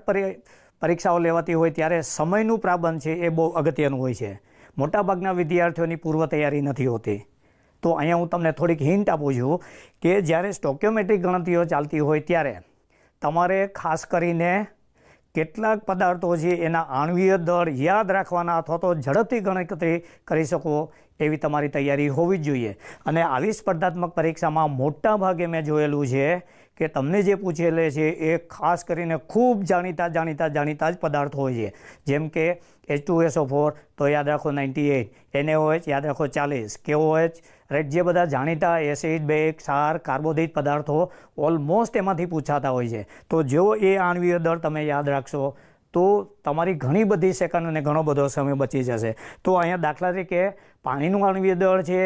પરીક્ષાઓ લેવાતી હોય ત્યારે સમયનું પ્રાબંધ છે એ બહુ અગત્યનું હોય છે. મોટાભાગના વિદ્યાર્થીઓની પૂર્વ તૈયારી નથી હોતી. તો અહીંયા હું તમને થોડીક હિન્ટ આપું છું કે જ્યારે સ્ટોક્યોમેટ્રિક ગણતરીઓ ચાલતી હોય ત્યારે તમારે ખાસ કરીને કેટલાક પદાર્થો છે એના આણ્વીય દળ યાદ રાખવાના અથવા તો ઝડપથી ગણતરી કરી શકો એવી તમારી તૈયારી હોવી જ જોઈએ. અને આવી સ્પર્ધાત્મક પરીક્ષામાં મોટા ભાગે મેં જોયેલું છે કે તમને જે પૂછેલે છે એ ખાસ કરીને ખૂબ જાણીતા જ પદાર્થો હોય છે. જેમ કે H2SO4 તો યાદ રાખો 98, NaOH યાદ રાખો 40, KOH રાઈટ, જે બધા જાણીતા એસિડ, બેઝ, ક્ષાર, કાર્બોદિત પદાર્થો ઓલમોસ્ટ એમાંથી પૂછાતા હોય છે. તો જો એ આણ્વીય દળ તમે યાદ રાખશો તો તમારી ઘણી બધી સેકન્ડ અને ઘણો બધો સમય બચી જશે. તો અહીંયા દાખલા તરીકે પાણીનું આણ્વીય દળ છે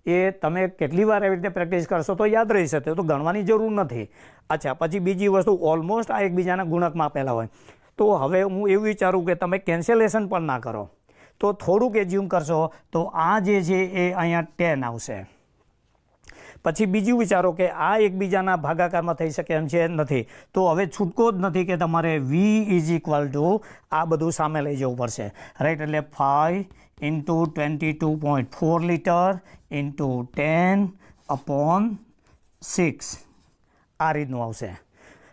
એ તમે કેટલી વાર એવી રીતે પ્રેક્ટિસ કરશો તો યાદ રહી શકે, તો ગણવાની જરૂર નથી. અચ્છા, પછી બીજી વસ્તુ ઓલમોસ્ટ આ એકબીજાના ગુણકમાં આપેલા હોય. તો હવે હું એવું વિચારું કે તમે કેન્સલેશન પણ ના કરો, તો થોડુંક એઝ્યુમ કરશો તો આ જે છે એ અહીંયા 10 આવશે. પછી બીજું વિચારો કે આ એકબીજાના ભાગાકારમાં થઈ શકે એમ છે નથી, તો હવે છૂટકો જ નથી કે તમારે V ઇઝ ઇક્વલ ટુ આ બધું સામે લઈ જવું પડશે. રાઈટ. એટલે 5 × 22.4 લીટર × 10/6 આ રીતનું આવશે.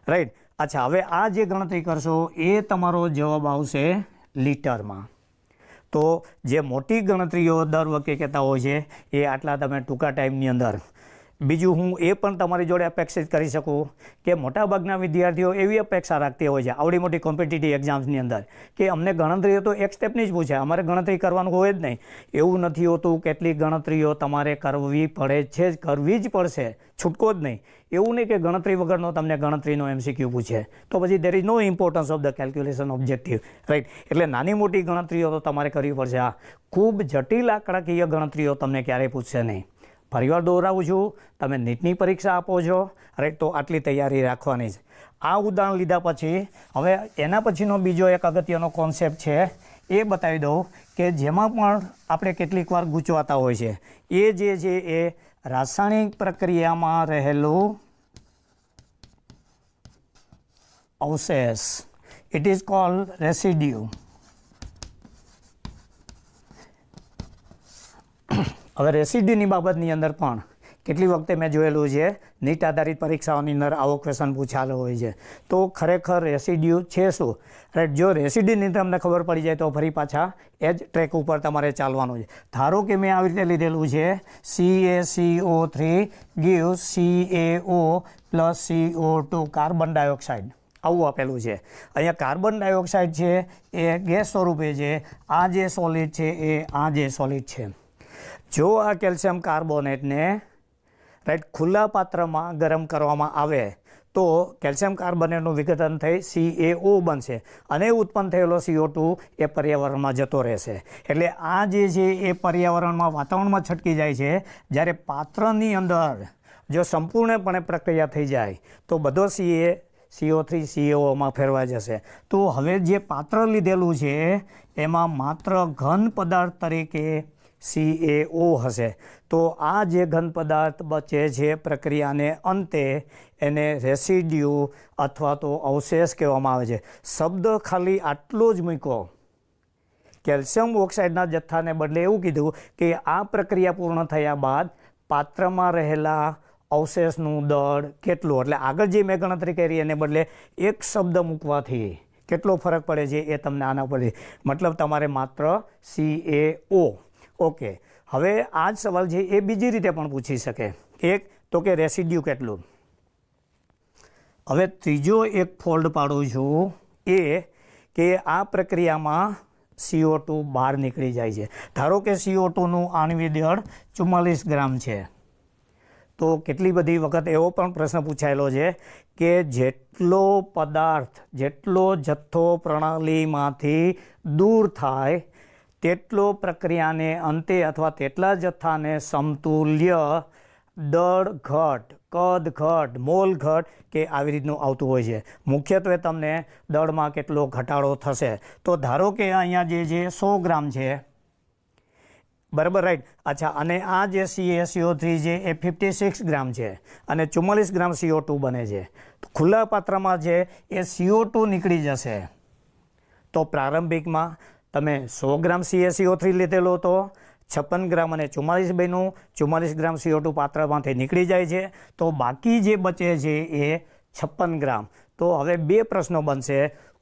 રાઈટ. અચ્છા, હવે આ જે ગણતરી કરશો એ તમારો જવાબ આવશે લીટરમાં. તો જે મોટી ગણતરીઓ દર વખતે કહેતા હોય છે એ આટલા તમે ટૂંકા ટાઈમની અંદર. બીજું હું એ પણ તમારી જોડે અપેક્ષિત કરી શકું કે મોટાભાગના વિદ્યાર્થીઓ એવી અપેક્ષા રાખતી હોય છે આવડી મોટી કોમ્પિટિટિવ એક્ઝામ્સની અંદર કે અમને ગણતરીઓ તો એક સ્ટેપની જ પૂછે, અમારે ગણતરી કરવાનું હોય જ નહીં. એવું નથી હોતું. કેટલીક ગણતરીઓ તમારે કરવી પડે છે, કરવી જ પડશે, છૂટકો જ નહીં. એવું નહીં કે ગણતરી વગરનો તમને ગણતરીનો MCQ પૂછે તો પછી there is no importance of the calculation objective. Right. એટલે નાની મોટી ગણતરીઓ તો તમારે કરવી પડશે. આ ખૂબ જટિલ આંકડાકીય ગણતરીઓ તમને ક્યારેય પૂછશે નહીં. ફરીવાર દોહરાવું છું, તમે નીટની પરીક્ષા આપો છો રાઈટ, તો આટલી તૈયારી રાખવાની જ. આ ઉદાહરણ લીધા પછી હવે એના પછીનો બીજો એક અગત્યનો કોન્સેપ્ટ છે એ બતાવી દઉં કે જેમાં પણ આપણે કેટલીક વાર ગૂંચવાતા હોય છે. એ જે છે એ રાસાયણિક પ્રક્રિયામાં રહેલું અવશેષ, ઇટ ઇઝ કોલ્ડ રેસિડ્યુ. હવે રેસિડ્યુની બાબતની અંદર પણ કેટલી વખતે મેં જોયેલું છે નીટ આધારિત પરીક્ષાઓની અંદર આવો ક્વેશ્ચન પૂછાયેલો હોય છે. તો ખરેખર રેસિડ્યુ છે શું? રાઈટ. જો રેસિડ્યુની તમને ખબર પડી જાય તો ફરી પાછા એ જ ટ્રેક ઉપર તમારે ચાલવાનું છે. ધારો કે મેં આવી રીતે લીધેલું છે CaCO3 gives CaO + CO2 carbon dioxide, આવું આપેલું છે. અહીંયા કાર્બન ડાયોક્સાઇડ છે એ ગેસ સ્વરૂપે છે, આ જે સોલિડ છે એ આ જે સોલિડ છે. જો આ કેલ્શિયમ કાર્બોનેટને રાઈટ ખુલ્લા પાત્રમાં ગરમ કરવામાં આવે તો કેલ્શિયમ કાર્બોનેટનું વિઘટન થઈ CaO બનશે અને ઉત્પન્ન થયેલો CO2 એ પર્યાવરણમાં જતો રહેશે. એટલે આ જે છે એ પર્યાવરણમાં વાતાવરણમાં છટકી જાય છે. જ્યારે પાત્રની અંદર જો સંપૂર્ણપણે પ્રક્રિયા થઈ જાય તો બધો CO3 CaOમાં ફેરવાઈ જશે. તો હવે જે પાત્ર લીધેલું છે એમાં માત્ર ઘન પદાર્થ તરીકે CaO હશે. તો આ જે ઘન પદાર્થ બચે છે પ્રક્રિયાને અંતે એને રેસિડ્યુ અથવા તો અવશેષ કહેવામાં આવે છે. શબ્દ ખાલી આટલો જ મૂક્યો. કેલ્શિયમ ઓક્સાઇડના જથ્થાને બદલે એવું કીધું કે આ પ્રક્રિયા પૂર્ણ થયા બાદ પાત્રમાં રહેલા અવશેષનું દળ કેટલું, એટલે આગળ જે મેં ગણતરી કરી એને બદલે એક શબ્દ મૂકવાથી કેટલો ફરક પડે છે એ તમને આના પરથી મતલબ તમારે માત્ર CaO. ઓકે, હવે આ જ સવાલ છે એ બીજી રીતે પણ પૂછી શકે. એક તો કે રેસિડ્યુ કેટલું. હવે ત્રીજો એક ફોલ્ડ પાડું છું એ કે આ પ્રક્રિયામાં CO2 બહાર નીકળી જાય છે. ધારો કે CO2નું આણ્વિક દળ 44 ગ્રામ છે. તો કેટલી બધી વખત એવો પણ પ્રશ્ન પૂછાયેલો છે કે જેટલો પદાર્થ જેટલો જથ્થો પ્રણાલીમાંથી દૂર થાય તેટલો પ્રક્રિયાને અંતે અથવા તેટલા જથ્થાને સમતુલ્ય દળ ઘટ, કદ ઘટ, મોલ ઘટ કે આવી રીતનું આવતું હોય છે. મુખ્યત્વે તમને દળમાં કેટલો ઘટાડો થશે. તો ધારો કે અહીંયા જે છે 100 ગ્રામ છે, બરાબર, રાઈટ. અચ્છા, અને આ જે CaCO3 છે એ 56 ગ્રામ છે અને 44 ગ્રામ CO2 બને છે. ખુલ્લા પાત્રમાં છે એ CO2 નીકળી જશે. તો પ્રારંભિકમાં તમે 100 ગ્રામ CaCO3 લીધેલો હતો, 56 ગ્રામ અને 44 બન્યું, 44 ગ્રામ CO2 પાત્રમાંથી નીકળી જાય છે. તો બાકી જે બચે છે એ 56 ગ્રામ. તો હવે બે પ્રશ્નો બનશે.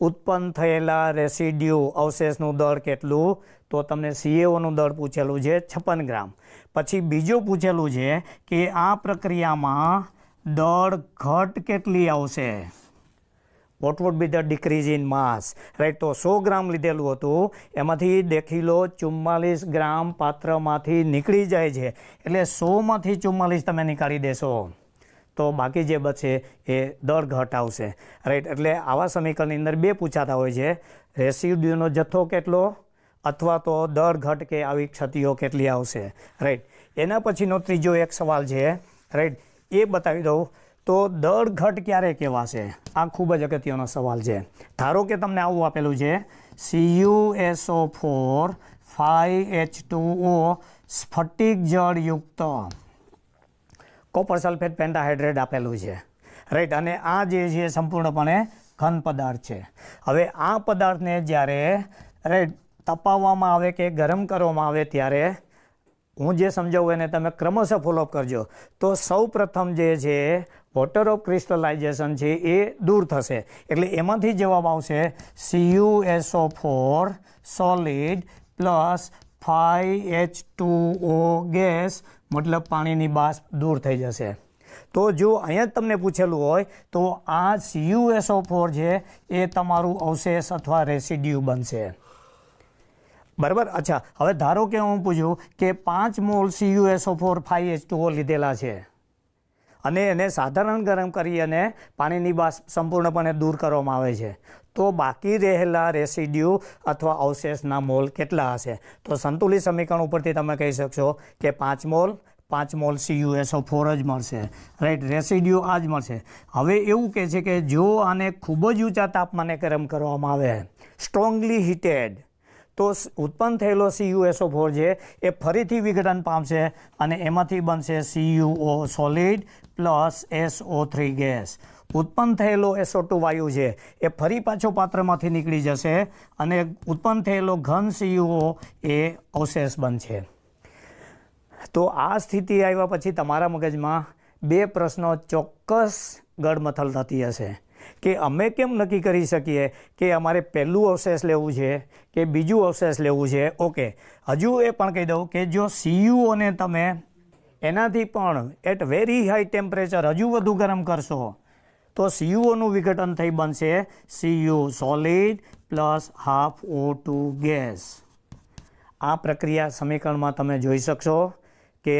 ઉત્પન્ન થયેલા રેસિડ્યુ અવશેષનું દળ કેટલું? તો તમને CaOનું દળ પૂછેલું છે 56 ગ્રામ. પછી બીજું પૂછેલું છે કે આ પ્રક્રિયામાં દળ ઘટ કેટલી આવશે? What would be the decrease in mass, right. તો 100 ગ્રામ લીધેલું હતું એમાંથી દેખીલો 44 ગ્રામ પાત્રમાંથી નીકળી જાય છે. એટલે 100માંથી 44 તમે નીકાળી દેશો તો બાકી જે બચે એ દળ ઘટ આવશે, રાઈટ. એટલે આવા સમીકરણની અંદર બે પૂછાતા હોય છે, રેસિડ્યુનો જથ્થો કેટલો અથવા તો દળ ઘટ કે આવી ક્ષતિઓ કેટલી આવશે, રાઈટ. એના પછીનો ત્રીજો એક સવાલ છે, રાઈટ, એ બતાવી દઉં. તો દળ ઘટ ક્યારે કહેવાશે? આ ખૂબ જ અગત્યનો સવાલ છે. ધારો કે તમને આવું આપેલું છે CuSO4 5H2O સ્ફટિક જળયુક્ત કોપર સલ્ફેટ પેન્ટાહાઇડ્રેટ આપેલું છે, રાઈટ. અને આ જે છે સંપૂર્ણપણે ઘન પદાર્થ છે. હવે આ પદાર્થને જ્યારે રાઈટ તપાવવામાં આવે કે ગરમ કરવામાં આવે ત્યારે હું જે સમજાવું એને તમે ક્રમશઃ ફોલોઅપ કરજો. તો સૌ પ્રથમ જે છે વોટર ઓફ ક્રિસ્ટલાઇઝેશન છે એ દૂર થશે. એટલે એમાંથી જવાબ આવશે CuSO4 solid plus 5H2O gas, મતલબ પાણીની બાષ્પ દૂર થઈ જશે. તો જો અહીંયા જ તમને પૂછેલું હોય તો આ CuSO4 છે એ તમારું અવશેષ અથવા રેસિડ્યુ બનશે, બરાબર. અચ્છા, હવે ધારો કે હું પૂછું કે 5 મોલ CuSO4 5H2O લીધેલા છે અને એને સાધારણ ગરમ કરી અને પાણીની બાષ્પ સંપૂર્ણપણે દૂર કરવામાં આવે છે, તો બાકી રહેલા રેસિડ્યુ અથવા અવશેષના મોલ કેટલા હશે? તો સંતુલિત સમીકરણ ઉપરથી તમે કહી શકશો કે 5 મોલ CuSO4 જ મળશે, રાઈટ. રેસિડ્યુ આ જ મળશે. હવે એવું કહે છે કે જો આને ખૂબ જ ઊંચા તાપમાને ગરમ કરવામાં આવે, સ્ટ્રોંગલી હીટેડ, તો ઉત્પન્ન થયેલો CuSO4 છે એ ફરીથી વિઘટન પામશે અને એમાંથી બનશે CuO solid plus SO3 gas. ઉત્પન્ન થયેલો SO2 વાયુ છે એ ફરી પાછો પાત્રમાંથી નીકળી જશે અને ઉત્પન્ન થયેલો ઘન CuO એ અવશેષ બનશે. તો આ સ્થિતિ આવ્યા પછી તમારા મગજમાં બે પ્રશ્નો ચોક્કસ ગડમથલ થતી હશે કે અમે કેમ નક્કી કરી શકીએ કે અમારે પહેલું અવશેષ લેવું છે કે બીજું અવશેષ લેવું છે. ઓકે, હજુ એ પણ કહી દઉં કે જો CuOને તમે એનાથી પણ એટ વેરી હાઈ ટેમ્પરેચર હજુ વધુ ગરમ કરશો તો CuOનું વિઘટન થઈ બનશે Cu solid plus half O2 gas. આ પ્રક્રિયા સમીકરણમાં તમે જોઈ શકશો કે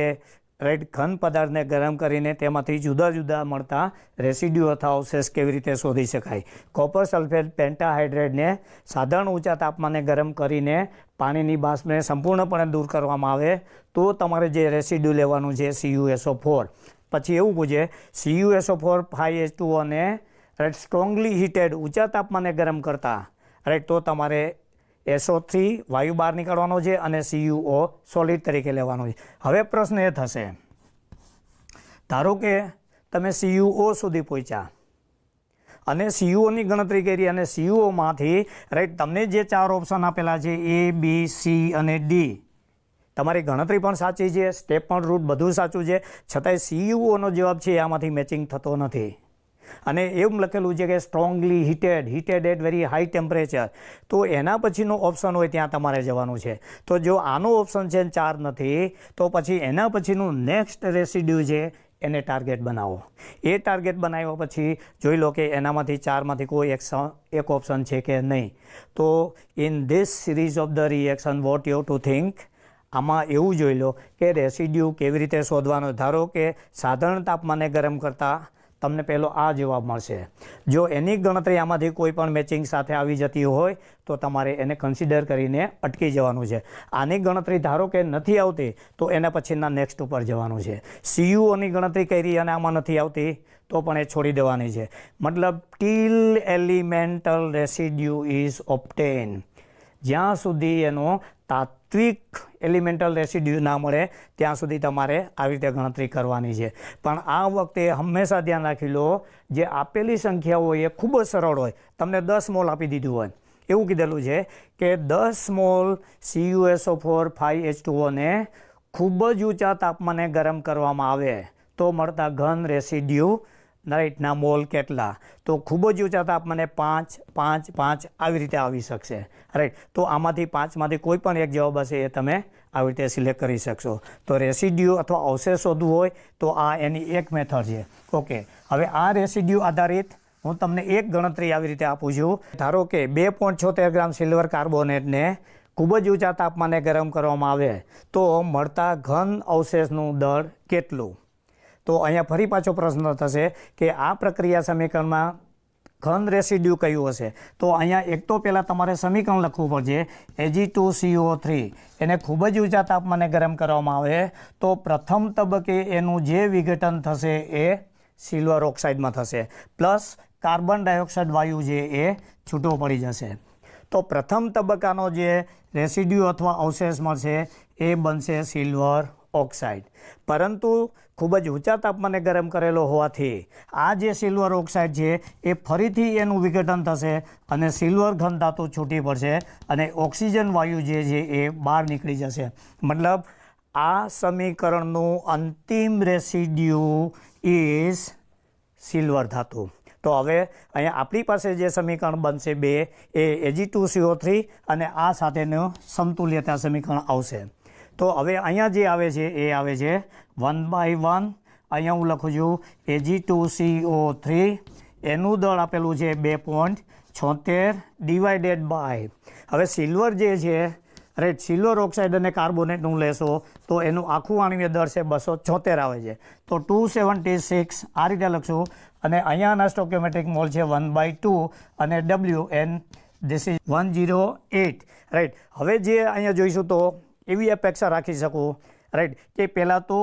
રાઈટ ઘન પદાર્થને ગરમ કરીને તેમાંથી જુદા જુદા મળતા રેસિડ્યુ અથવા અવશેષ કેવી રીતે શોધી શકાય. કોપર સલ્ફેટ પેન્ટાહાઇડ્રેટને સાધારણ ઊંચા તાપમાને ગરમ કરીને પાણીની બાષ્પને સંપૂર્ણપણે દૂર કરવામાં આવે તો તમારે જે રેસિડ્યુ લેવાનું છે CuSO4. પછી એવું પૂછે CuSO4 5H2O ને રાઈટ સ્ટ્રોંગલી હીટેડ ઊંચા તાપમાને ગરમ કરતા રાઈટ તો તમારે SO3 વાયુ બહાર નીકળવાનો છે અને CuO સોલિડ તરીકે લેવાનો છે. હવે પ્રશ્ન એ થશે, ધારો કે તમે CuO સુધી પહોંચ્યા અને CuOની ગણતરી કરી અને CuOમાંથી રાઈટ તમને જે 4 ઓપ્શન આપેલા છે A, B, C અને D, તમારી ગણતરી પણ સાચી છે, સ્ટેપ પણ રૂટ બધું સાચું છે, છતાંય CuOનો જવાબ છે આમાંથી મેચિંગ થતો નથી. અને એવું લખેલું છે કે strongly heated at very high temperature. તો એના પછીનો ઓપ્શન હોય ત્યાં તમારે જવાનું છે. તો જો આનો ઓપ્શન છે 4 નથી તો પછી એના પછીનું નેક્સ્ટ રેસિડ્યુ છે એને ટાર્ગેટ બનાવો. એ ટાર્ગેટ બનાવ્યા પછી જોઈ લો કે એનામાંથી 4માંથી કોઈ એક ઓપ્શન છે કે નહીં. તો in this series of the reaction what you two think, આમાં એવું જોઈ લો કે રેસિડ્યુ કેવી રીતે શોધવાનો. ધારો કે સાધારણ તાપમાને ગરમ કરતાં તમને પહેલો આ જવાબ મળશે. જો એની ગણતરી આમાંથી કોઈ પણ મેચિંગ સાથે આવી જતી હોય તો તમારે એને કન્સિડર કરીને અટકી જવાનું છે. આની ગણતરી ધારો કે નથી આવતી તો એના પછીના નેક્સ્ટ ઉપર જવાનું છે. CuOની ગણતરી કરી અને આમાં નથી આવતી તો પણ એ છોડી દેવાની છે. મતલબ ટીલ એલિમેન્ટલ રેસિડ્યુ ઇઝ ઓબ્ટેન, જ્યાં સુધી એનો તાત્વિક એલિમેન્ટલ રેસિડ્યુ ના મળે ત્યાં સુધી તમારે આવી રીતે ગણતરી કરવાની છે. પણ આ વખતે હંમેશા ધ્યાન રાખી લો, જે આપેલી સંખ્યાઓ હોય એ ખૂબ જ સરળ હોય. તમને 10 મોલ આપી દીધું હોય, એવું કીધેલું છે કે 10 મોલ CuSO4 5H2O ને ખૂબ જ ઊંચા તાપમાને ગરમ કરવામાં આવે તો મળતા ઘન રેસિડ્યુ રાઈટના મોલ કેટલા. તો ખૂબ જ ઊંચા તાપમાને 5, 5, 5 આવી રીતે આવી શકશે. રાઈટ, તો આમાંથી 5માંથી કોઈ પણ એક જવાબ હશે એ તમે આવી રીતે સિલેક્ટ કરી શકશો. તો રેસિડ્યુ અથવા અવશેષ શોધવું હોય તો આ એની એક મેથડ છે. ઓકે, હવે આ રેસિડ્યુ આધારિત હું તમને એક ગણતરી આવી રીતે આપું છું. ધારો કે 2.76 ગ્રામ સિલ્વર કાર્બોનેટને ખૂબ જ ઊંચા તાપમાને ગરમ કરવામાં આવે તો મળતા ઘન અવશેષનું દળ કેટલું. તો અહીંયા ફરી પાછો પ્રશ્ન થશે કે આ પ્રક્રિયા સમીકરણમાં ઘન રેસિડ્યુ કયું હશે. તો અહીંયા એક તો પહેલાં તમારે સમીકરણ લખવું પડશે. Ag2CO3 એને ખૂબ જ ઊંચા તાપમાને ગરમ કરવામાં આવે તો પ્રથમ તબક્કે એનું જે વિઘટન થશે એ સિલ્વર ઓક્સાઇડમાં થશે, પ્લસ કાર્બન ડાયોક્સાઇડ વાયુ જે એ છૂટો પડી જશે. તો પ્રથમ તબક્કાનો જે રેસિડ્યુ અથવા અવશેષ મળશે એ બનશે સિલ્વર ઓક્સાઇડ. પરંતુ ખૂબ જ ઊંચા તાપમાને ગરમ કરેલો હોવાથી આ જે સિલ્વર ઓક્સાઇડ છે એ ફરીથી એનું વિઘટન થશે અને સિલ્વર ઘન ધાતુ છૂટી પડશે અને ઓક્સિજન વાયુ જે છે એ બહાર નીકળી જશે. મતલબ આ સમીકરણનું અંતિમ રેસિડ્યુ ઇઝ સિલ્વર ધાતુ. તો હવે અહીંયા આપણી પાસે જે સમીકરણ બનશે 2 એ Ag2CO3 અને આ સાથેનું સમતુલ્યતા સમીકરણ આવશે. તો હવે અહીંયા જે આવે છે એ આવે છે 1/1. અહીંયા હું લખું છું Ag2CO3 એનું દળ આપેલું છે 2.76 ડિવાઇડેડ બાય, હવે સિલ્વર જે છે રાઈટ, સિલ્વર ઓક્સાઇડ અને કાર્બોનેટનું લેશો તો એનું આખું આણ્વીય દળ છે 276 આવે છે. તો 276 આ રીતે લખશું અને અહીંયાના સ્ટોઇકિયોમેટ્રિક મોલ છે 1/2 અને WN ધીસ ઇઝ 108. રાઈટ, હવે જે અહીંયા જોઈશું તો એવી અપેક્ષા રાખી શકું રાઈટ કે પહેલાં તો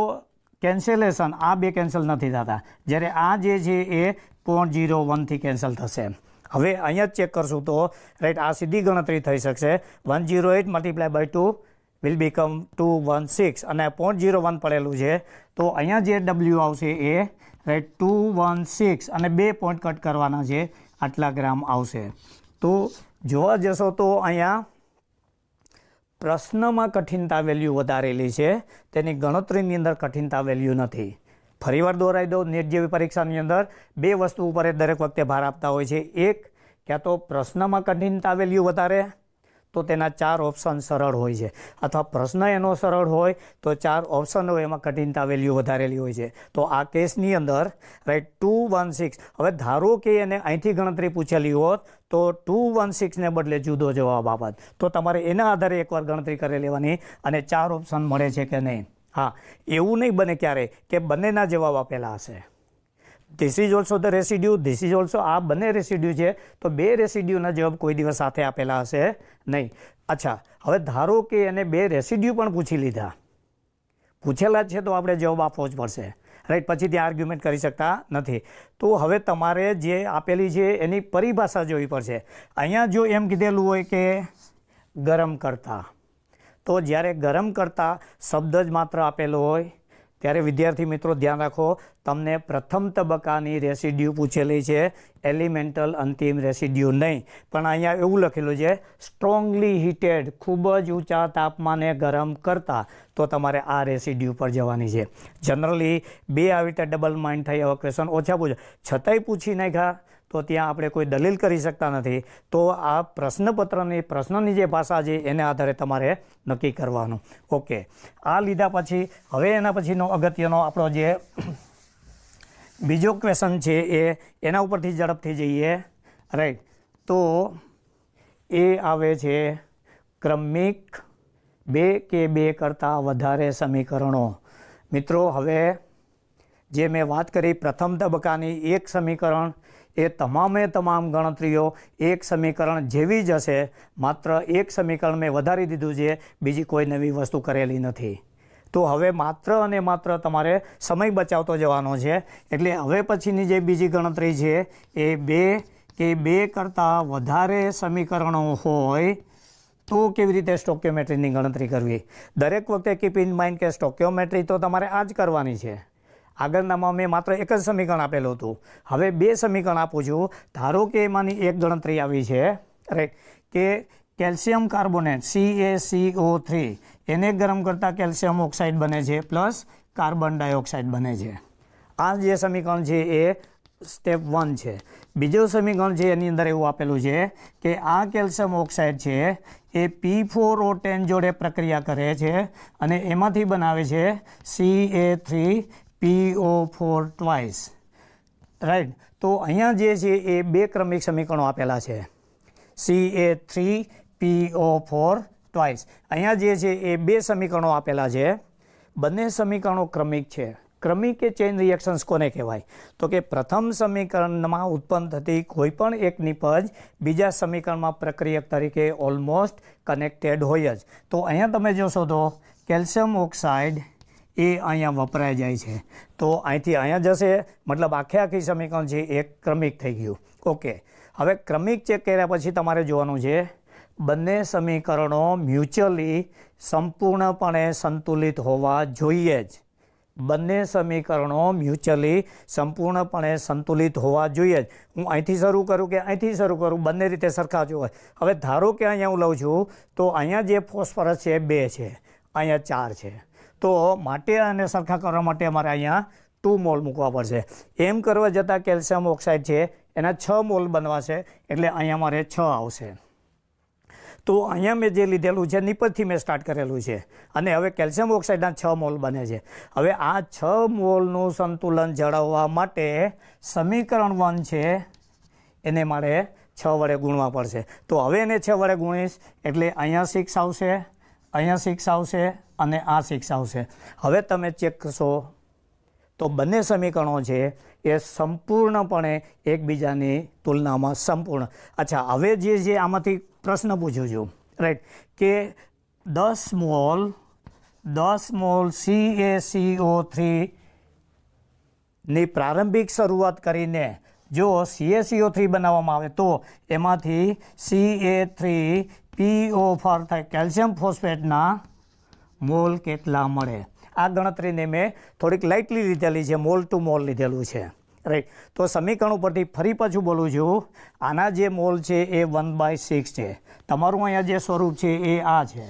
કેન્સલેશન આ બે કેન્સલ નથી થતા, જ્યારે આ જે છે એ 0.01થી કેન્સલ થશે. હવે અહીંયા ચેક કરશું તો રાઈટ આ સીધી ગણતરી થઈ શકશે. 108 મલ્ટીપ્લાય બાય 2 વિલ બીકમ 216 અને 0.01 પડેલું છે તો અહીંયા જે W આવશે એ રાઈટ 216 અને 2 પોઈન્ટ કટ કરવાના છે, આટલા ગ્રામ આવશે. તો જોવા જશો તો અહીંયા પ્રશ્નમાં કઠિનતા વેલ્યુ વધારેલી છે, તેની ગણતરીની અંદર કઠિનતા વેલ્યુ નથી. ફરીવાર દોહરાવી દઉં, નેટ જેવી પરીક્ષાની અંદર 2 વસ્તુ ઉપર દરેક વખતે ભાર આપતા હોય છે. એક, ક્યાં તો પ્રશ્નમાં કઠિનતા વેલ્યુ વધારે તો તેના 4 ઓપ્શન સરળ હોય છે, અથવા પ્રશ્ન એનો સરળ હોય તો 4 ઓપ્શન હોય એમાં કઠિનતા વેલ્યુ વધારેલી હોય છે. તો આ કેસની અંદર રાઈટ 216, હવે ધારો કે એને અહીંથી ગણતરી પૂછેલી હોત તો 216ને બદલે જુદો જવાબ આપત તો તમારે એના આધારે એકવાર ગણતરી કરી લેવાની અને 4 ઓપ્શન મળે છે કે નહીં હા, એવું નહીં બને ક્યારે કે બંનેના જવાબ આપેલા હશે. This is also the residue, this is also, આ બંને રેસિડ્યુ છે, તો બે રેસિડ્યુના જવાબ કોઈ દિવસ સાથે આપેલા હશે નહીં. અચ્છા, હવે ધારો કે એને બે રેસિડ્યુ પણ પૂછી લીધા, પૂછેલા જ છે તો આપણે જવાબ આપવો જ પડશે, રાઈટ. પછી ત્યાં આર્ગ્યુમેન્ટ કરી શકતા નથી. તો હવે તમારે જે આપેલી છે એની પરિભાષા જોવી પડશે. અહીંયા જો એમ કીધેલું હોય કે ગરમ કરતા, તો જ્યારે ગરમ કરતા શબ્દ જ માત્ર આપેલો હોય ત્યારે વિદ્યાર્થી મિત્રો ધ્યાન રાખો, તમને પ્રથમ તબક્કાની રેસિડ્યુ પૂછેલી છે, એલિમેન્ટલ અંતિમ રેસિડ્યુ નહીં. પણ અહીંયા એવું લખેલું છે સ્ટ્રોંગલી હીટેડ, ખૂબ જ ઊંચા તાપમાને ગરમ કરતા, તો તમારે આ રેસિડ્યુ પર જવાની છે. જનરલી બે આવી રીતે ડબલ માઇન્ડ થઈ એવા ક્વેશ્ચન ઓછા પૂછે, છતાંય પૂછી નાખ્યા તો ત્યાં આપણે કોઈ દલીલ કરી શકતા નથી. તો આ પ્રશ્નની જે ભાષા છે એને આધારે તમારે નક્કી કરવાનું. ઓકે, આ લીધા પછી હવે એના પછીનો અગત્યનો આપણો જે બીજો ક્વેશ્ચન છે એના ઉપરથી ઝડપથી જઈએ, રાઈટ. તો એ આવે છે ક્રમિક બે કે બે કરતાં વધારે સમીકરણો. મિત્રો, હવે જે મેં વાત કરી પ્રથમ તબક્કાની એક સમીકરણ, એ તમામ ગણતરીઓ એક સમીકરણ જેવી જ હશે, માત્ર એક સમીકરણ મેં વધારી દીધું છે, બીજી કોઈ નવી વસ્તુ કરેલી નથી. તો હવે માત્ર અને માત્ર તમારે સમય બચાવતો જવાનો છે. એટલે હવે પછીની જે બીજી ગણતરી છે એ બે કે બે કરતાં વધારે સમીકરણો હોય તો કેવી રીતે સ્ટોક્યોમેટ્રીની ગણતરી કરવી. દરેક વખતે કીપ ઇન માઇન્ડ કે સ્ટોક્યોમેટ્રી તો તમારે આ જ કરવાની છે. આગળનામાં મેં માત્ર એક જ સમીકરણ આપેલું હતું, હવે બે સમીકરણ આપું છું. ધારો કે એમાંની એક ગણતરી આવી છે, રાઈટ, કે કેલ્શિયમ કાર્બોનેટ CaCO3 એને ગરમ કરતાં કેલ્શિયમ ઓક્સાઇડ બને છે પ્લસ કાર્બન ડાયોક્સાઇડ બને છે. આ જે સમીકરણ છે એ સ્ટેપ 1 છે. બીજું સમીકરણ છે એની અંદર એવું આપેલું છે કે આ કેલ્શિયમ ઓક્સાઇડ છે એ P4O10 જોડે પ્રક્રિયા કરે છે અને એમાંથી બનાવે છે Ca3PO4 ટ્વાઇસ, રાઈટ. તો અહીંયા જે છે એ બે ક્રમિક સમીકરણો આપેલા છે, Ca3PO4 ટ્વાઇસ. અહીંયા જે છે એ બે સમીકરણો આપેલા છે, બંને સમીકરણો ક્રમિક છે. ક્રમિક કે ચેઇન રિએક્શન્સ કોને કહેવાય? તો કે પ્રથમ સમીકરણમાં ઉત્પન્ન થતી કોઈ પણ એક નિપજ બીજા સમીકરણમાં પ્રક્રિયક તરીકે ઓલમોસ્ટ કનેક્ટેડ હોય જ. તો અહીંયા તમે જોશો તો કેલ્શિયમ ઓક્સાઇડ એ અહીંયા વપરાઈ જાય છે, તો અહીંથી અહીંયા જશે, મતલબ આખી સમીકરણ છે એ ક્રમિક થઈ ગયું. ઓકે, હવે ક્રમિક ચેક કર્યા પછી તમારે જોવાનું છે બંને સમીકરણો મ્યુચ્યુઅલી સંપૂર્ણપણે સંતુલિત હોવા જોઈએ જ. બંને સમીકરણો મ્યુચ્યુઅલી સંપૂર્ણપણે સંતુલિત હોવા જોઈએ જ. હું અહીંથી શરૂ કરું કે અહીંથી શરૂ કરું, બંને રીતે સરખા જ હોય. હવે ધારો કે અહીંયા હું લઉં છું તો અહીંયા જે ફોસ્ફરસ છે 2 છે, અહીંયા 4 છે, તો માટે આને સરખા કરવા માટે અમારે અહીંયા 2 મોલ મૂકવા પડશે. એમ કરવા જતાં કેલ્શિયમ ઓક્સાઇડ છે એના 6 મોલ બનવાશે, એટલે અહીંયા મારે 6 આવશે. તો અહીંયા મેં જે લીધેલું છે નિપજથી મેં સ્ટાર્ટ કરેલું છે અને હવે કેલ્શિયમ ઓક્સાઇડના 6 મોલ બને છે. હવે આ 6 મોલનું સંતુલન જાળવવા માટે સમીકરણ 1 છે એને મારે 6 વડે ગુણવા પડશે. તો હવે એને 6 વડે ગુણીશ એટલે અહીંયા 6 આવશે, અહીંયા 6 આવશે અને આ 6 આવશે. હવે તમે ચેક કરશો તો બંને સમીકરણો છે એ સંપૂર્ણપણે એકબીજાની તુલનામાં સંપૂર્ણ. અચ્છા, હવે જે આમાંથી પ્રશ્ન પૂછું છું, રાઈટ, કે 10 મોલ CaCO3 ની પ્રારંભિક શરૂઆત કરીને જો CaCO3 બનાવવામાં આવે તો એમાંથી Ca3PO4 થાય, કેલ્શિયમ ફોસ્ફેટના મોલ કેટલા મળે? આ ગણતરીને મેં થોડીક લાઇટલી લીધેલી છે, મોલ ટુ મોલ લીધેલું છે, રાઈટ. તો સમીકરણ ઉપરથી ફરી પાછું બોલું છું, આના જે મોલ છે એ 1/6 છે. તમારું અહીંયા જે સ્વરૂપ છે એ આ છે,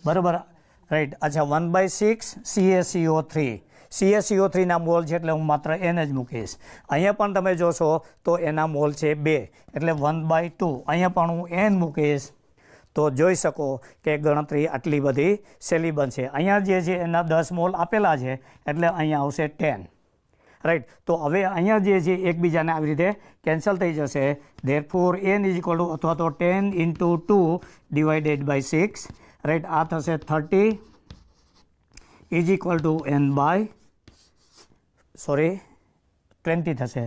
બરાબર, રાઈટ. અચ્છા, 1/6 CaCO3ના મોલ છે એટલે હું માત્ર એને જ મૂકીશ. અહીંયા પણ તમે જોશો તો એના મોલ છે 2 એટલે 1/2. અહીંયા પણ હું n મૂકીશ તો જોઈ શકો કે ગણતરી આટલી બધી સહેલી બનશે. અહીંયા જે છે એના 10 મોલ આપેલા છે એટલે અહીંયા આવશે 10, રાઈટ. તો હવે અહીંયા જે છે એકબીજાને આવી રીતે કેન્સલ થઈ જશે. Therefore n is equal two અથવા તો 10 × 2 / 6, રાઈટ. આ થશે 30 is equal to n by 20 થશે,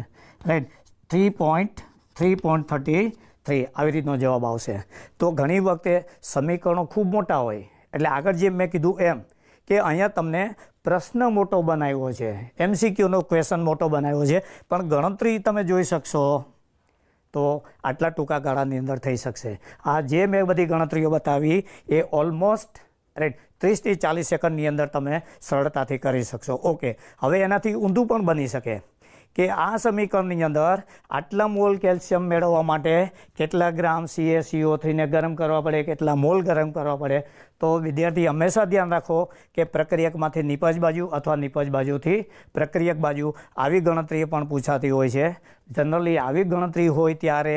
રાઈટ. 3.33 આવી રીતનો જવાબ આવશે. તો ઘણી વખતે સમીકરણો ખૂબ મોટા હોય એટલે આગળ જેમ મેં કીધું એમ કે અહીંયા તમને પ્રશ્ન મોટો બનાવ્યો છે, MCQનો ક્વેશ્ચન મોટો બનાવ્યો છે, પણ ગણતરી તમે જોઈ શકશો તો આટલા ટૂંકા ગાળાની અંદર થઈ શકશે. આ જે મેં બધી ગણતરીઓ બતાવી એ ઓલમોસ્ટ રાઈટ 30 થી 40 સેકન્ડની અંદર તમે સરળતાથી કરી શકશો. ઓકે, હવે એનાથી ઊંધું પણ બની શકે કે આ સમીકરણની અંદર આટલા મોલ કેલ્શિયમ મેળવવા માટે કેટલા ગ્રામ CaCO3ને ગરમ કરવા પડે, કેટલા મોલ ગરમ કરવા પડે. તો વિદ્યાર્થી હંમેશા ધ્યાન રાખો કે પ્રક્રિયકમાંથી નિપજ બાજુ અથવા નિપજ બાજુથી પ્રક્રિયક બાજુ આવી ગણતરી પણ પૂછાતી હોય છે. જનરલી આવી ગણતરી હોય ત્યારે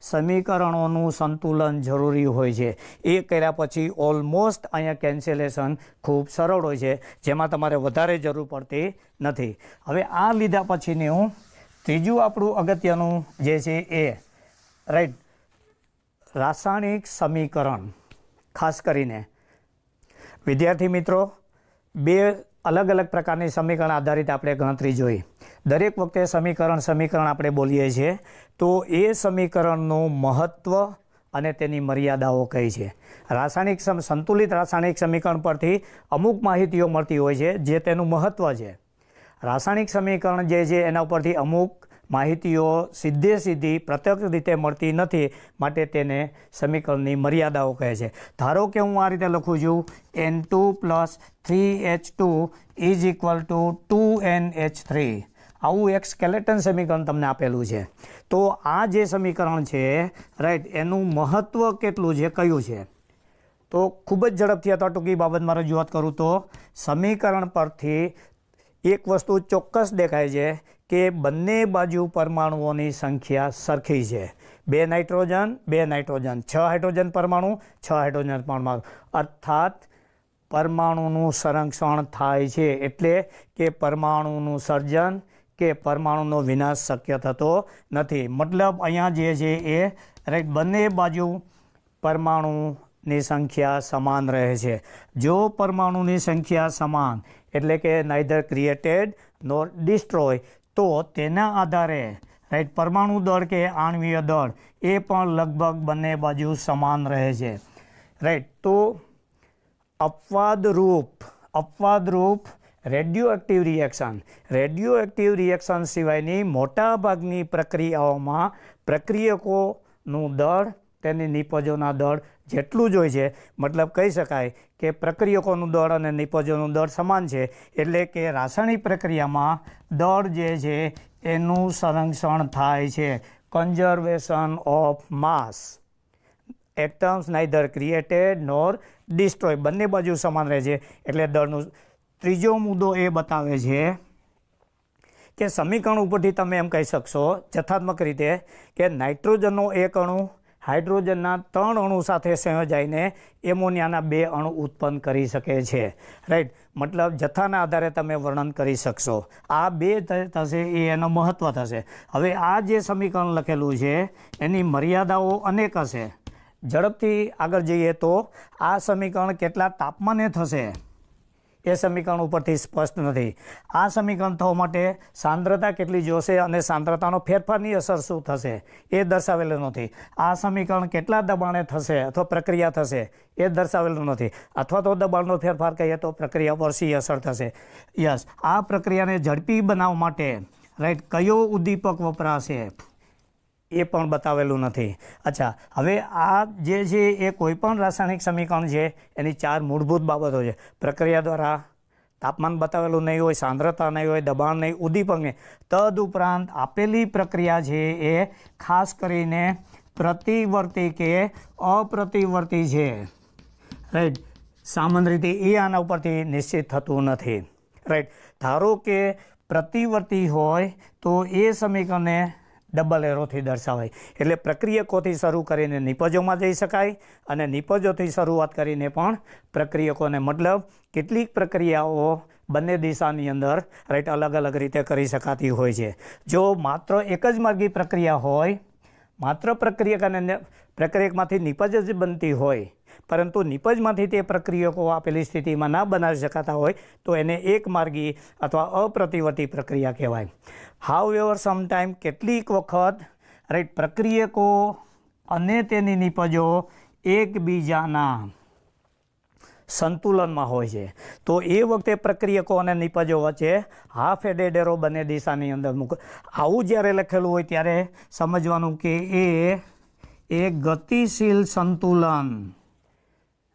સમીકરણોનું સંતુલન જરૂરી હોય છે. એ કર્યા પછી ઓલમોસ્ટ અહીંયા કેન્સલેશન ખૂબ સરળ હોય છે, જેમાં તમારે વધારે જરૂર પડતી નથી. હવે આ લીધા પછીનું ત્રીજું આપણું અગત્યનું જે છે એ રાઈટ રાસાયણિક સમીકરણ. ખાસ કરીને વિદ્યાર્થી મિત્રો, બે અલગ અલગ પ્રકારની સમીકરણ આધારિત આપણે ગણતરી જોઈ. દરેક વખતે સમીકરણ આપણે બોલીએ છીએ તો એ સમીકરણનું મહત્ત્વ અને તેની મર્યાદાઓ કઈ છે. સંતુલિત રાસાયણિક સમીકરણ પરથી અમુક માહિતીઓ મળતી હોય છે જે તેનું મહત્ત્વ છે. રાસાયણિક સમીકરણ જે છે એના ઉપરથી અમુક માહિતીઓ સીધી પ્રત્યક્ષ રીતે મળતી નથી, માટે તેને સમીકરણની મર્યાદાઓ કહે છે. ધારો કે હું આ રીતે લખું છું N2 + 3H2 is equal two 2NH3. આવું એક સ્કેલેટન સમીકરણ તમને આપેલું છે. તો આ જે સમીકરણ છે રાઈટ એનું મહત્ત્વ કેટલું છે, કયું છે? તો ખૂબ જ ઝડપથી અથવા ટૂંકી બાબતમાં રજૂઆત કરું તો સમીકરણ પરથી એક વસ્તુ ચોક્કસ દેખાય છે કે બંને બાજુ પરમાણુઓની સંખ્યા સરખી છે. 2 નાઇટ્રોજન 6 હાઇડ્રોજન પરમાણુ 6 હાઇડ્રોજન પરમાણુ, અર્થાત પરમાણુનું સંરક્ષણ થાય છે, એટલે કે પરમાણુનું સર્જન કે પરમાણુનો વિનાશ શક્ય થતો નથી. મતલબ અહીંયા જે છે એ રાઈટ બંને બાજુ પરમાણુની સંખ્યા સમાન રહે છે. જો પરમાણુની સંખ્યા સમાન એટલે કે નાઇધર ક્રિએટેડ નોર ડિસ્ટ્રોય, તો તેના આધારે રાઈટ પરમાણુ દળ કે આણ્વીય દળ એ પણ લગભગ બંને બાજુ સમાન રહે છે. રાઈટ. તો અપવાદરૂપ રેડિયોએક્ટિવ રિએક્શન સિવાયની મોટાભાગની પ્રક્રિયાઓમાં પ્રક્રિયકોનું દળ તેની નિપજોના દળ જેટલું જ હોય છે. મતલબ કહી શકાય કે પ્રક્રિયકોનું દળ અને નિપજોનું દળ સમાન છે, એટલે કે રાસાયણિક પ્રક્રિયામાં દળ જે છે એનું સંરક્ષણ થાય છે. Conservation of mass, atoms neither created nor destroy, બંને બાજુ સમાન રહે છે એટલે દળનું. ત્રીજો મુદ્દો એ બતાવે છે કે સમીકરણ ઉપરથી તમે એમ કહી શકશો જથ્થાત્મક રીતે કે નાઇટ્રોજનનો એક અણુ હાઇડ્રોજનના 3 અણુ સાથે સંયોજાઈને એમોનિયાના 2 અણુ ઉત્પન્ન કરી શકે છે. રાઈટ. મતલબ જથ્થાના આધારે તમે વર્ણન કરી શકશો. આ 2 થશે એ એનો મહત્ત્વ થશે. હવે આ જે સમીકરણ લખેલું છે એની મર્યાદાઓ અનેક હશે. ઝડપથી આગળ જઈએ તો આ સમીકરણ કેટલા તાપમાને થશે એ સમીકરણ ઉપરથી સ્પષ્ટ નથી. આ સમીકરણ થવા માટે સાંદ્રતા કેટલી જોશે અને સાંદ્રતાનો ફેરફારની અસર શું થશે એ દર્શાવેલું નથી. આ સમીકરણ કેટલા દબાણે થશે અથવા પ્રક્રિયા થશે એ દર્શાવેલું નથી. અથવા તો દબાણનો ફેરફાર કહીએ તો પ્રક્રિયા પર શી અસર થશે. યસ. આ પ્રક્રિયાને ઝડપી બનાવવા માટે રાઈટ કયો ઉદ્દીપક વપરાશે એ પણ બતાવેલું નથી. અચ્છા, હવે આ જે છે એ કોઈપણ રાસાયણિક સમીકરણ છે એની 4 મૂળભૂત બાબતો છે. પ્રક્રિયા દ્વારા તાપમાન બતાવેલું નહીં હોય, સાંદ્રતા નહીં હોય, દબાણ નહીં, ઉદ્દીપક નહીં. તદુપરાંત આપેલી પ્રક્રિયા છે એ ખાસ કરીને પ્રતિવર્તી કે અપ્રતિવર્તી છે. રાઈટ. સામાન્ય રીતે એ આના ઉપરથી નિશ્ચિત થતું નથી. રાઈટ. ધારો કે પ્રતિવર્તી હોય તો એ સમીકરણને ડબલ એરોથી દર્શાવાય, એટલે પ્રક્રિયકોથી શરૂ કરીને નિપજોમાં જઈ શકાય અને નિપજોથી શરૂઆત કરીને પણ પ્રક્રિયકોને. મતલબ કેટલીક પ્રક્રિયાઓ બંને દિશાની અંદર રાઈટ અલગ અલગ રીતે કરી શકાતી હોય છે. જો માત્ર એક જ માર્ગી પ્રક્રિયા હોય, માત્ર પ્રક્રિયકમાંથી નિપજ જ બનતી હોય પરંતુ નિપજમાંથી તે પ્રક્રિયકો આપેલી સ્થિતિમાં ના બનાવી શકાતા હોય તો એને એકમાર્ગી અથવા અપ્રતિવર્તી પ્રક્રિયા કહેવાય. હાઉ એવર સમટાઈમ કેટલીક વખત રાઈટ પ્રક્રિયકો અને તેની નિપજો એકબીજાના સંતુલનમાં હોય છે, તો એ વખતે પ્રક્રિયકો અને નિપજો વચ્ચે હાફ એડેડ એરો બંને દિશાની અંદર મૂક. આવું જ્યારે લખેલું હોય ત્યારે સમજવાનું કે એ ગતિશીલ સંતુલન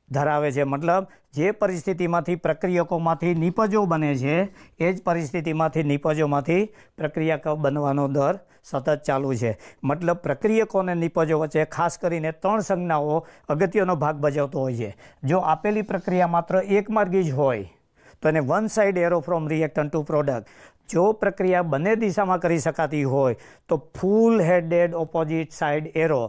ધરાવે છે. મતલબ જે પરિસ્થિતિમાંથી પ્રક્રિયકોમાંથી નિપજો બને છે એ જ પરિસ્થિતિમાંથી નિપજોમાંથી પ્રક્રિયકો બનવાનો દર સતત ચાલુ છે. મતલબ પ્રક્રિયકો અને નિપજો વચ્ચે ખાસ કરીને 3 સંજ્ઞાઓ અગત્યનો ભાગ ભજવતો હોય છે. જો આપેલી પ્રક્રિયા માત્ર એકમાર્ગી જ હોય તો એને one side arrow from reactant to product. જો પ્રક્રિયા બંને દિશામાં કરી શકાતી હોય તો full headed opposite side arrow.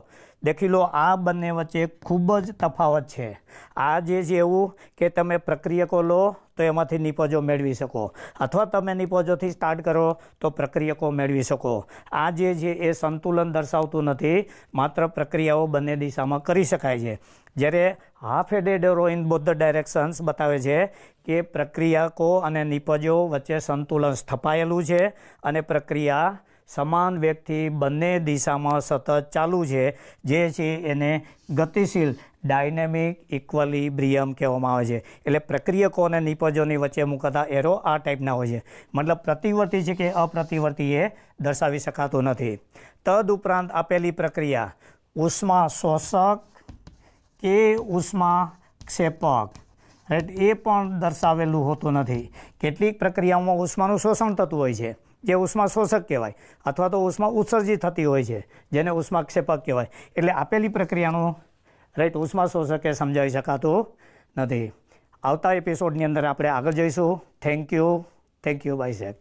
દેખી લો આ બંને વચ્ચે ખૂબ જ તફાવત છે. આ જે છે એવું કે તમે પ્રક્રિયકો લો તો એમાંથી નિપજો મેળવી શકો, અથવા તમે નિપજોથી સ્ટાર્ટ કરો તો પ્રક્રિયકો મેળવી શકો. આ જે છે એ સંતુલન દર્શાવતું નથી, માત્ર પ્રક્રિયાઓ બંને દિશામાં કરી શકાય છે. જ્યારે half headed arrow in both the directions બતાવે છે કે પ્રક્રિયકો અને નિપજો વચ્ચે સંતુલન સ્થપાયેલું છે અને પ્રક્રિયા સમાન વેગથી બંને દિશામાં સતત ચાલુ છે, જે છે એને ગતિશીલ ડાયનેમિક ઇક્વલિબ્રિયમ કહેવામાં આવે છે. એટલે પ્રક્રિયકો અને નિપજોની વચ્ચે મુકાતા એરો આ ટાઈપના હોય છે. મતલબ પ્રતિવર્તી છે કે અપ્રતિવર્તી એ દર્શાવી શકાતું નથી. તદ ઉપરાંત આપેલી પ્રક્રિયા ઉષ્મા શોષક કે ઉષ્મા ક્ષેપક રાઈટ એ પણ દર્શાવેલું હોતું નથી. કેટલીક પ્રક્રિયાઓમાં ઉષ્માનું શોષણ થતું હોય છે જે ઉષ્મા શોષક કહેવાય, અથવા તો ઉષ્મા ઉત્સર્જિત થતી હોય છે જેને ઉષ્માક્ષેપક કહેવાય. એટલે આપેલી પ્રક્રિયાનું રાઈટ ઉષ્મા શોષક એ સમજાવી શકાતું નથી. આવતા એપિસોડની અંદર આપણે આગળ જઈશું. Thank you bye sec.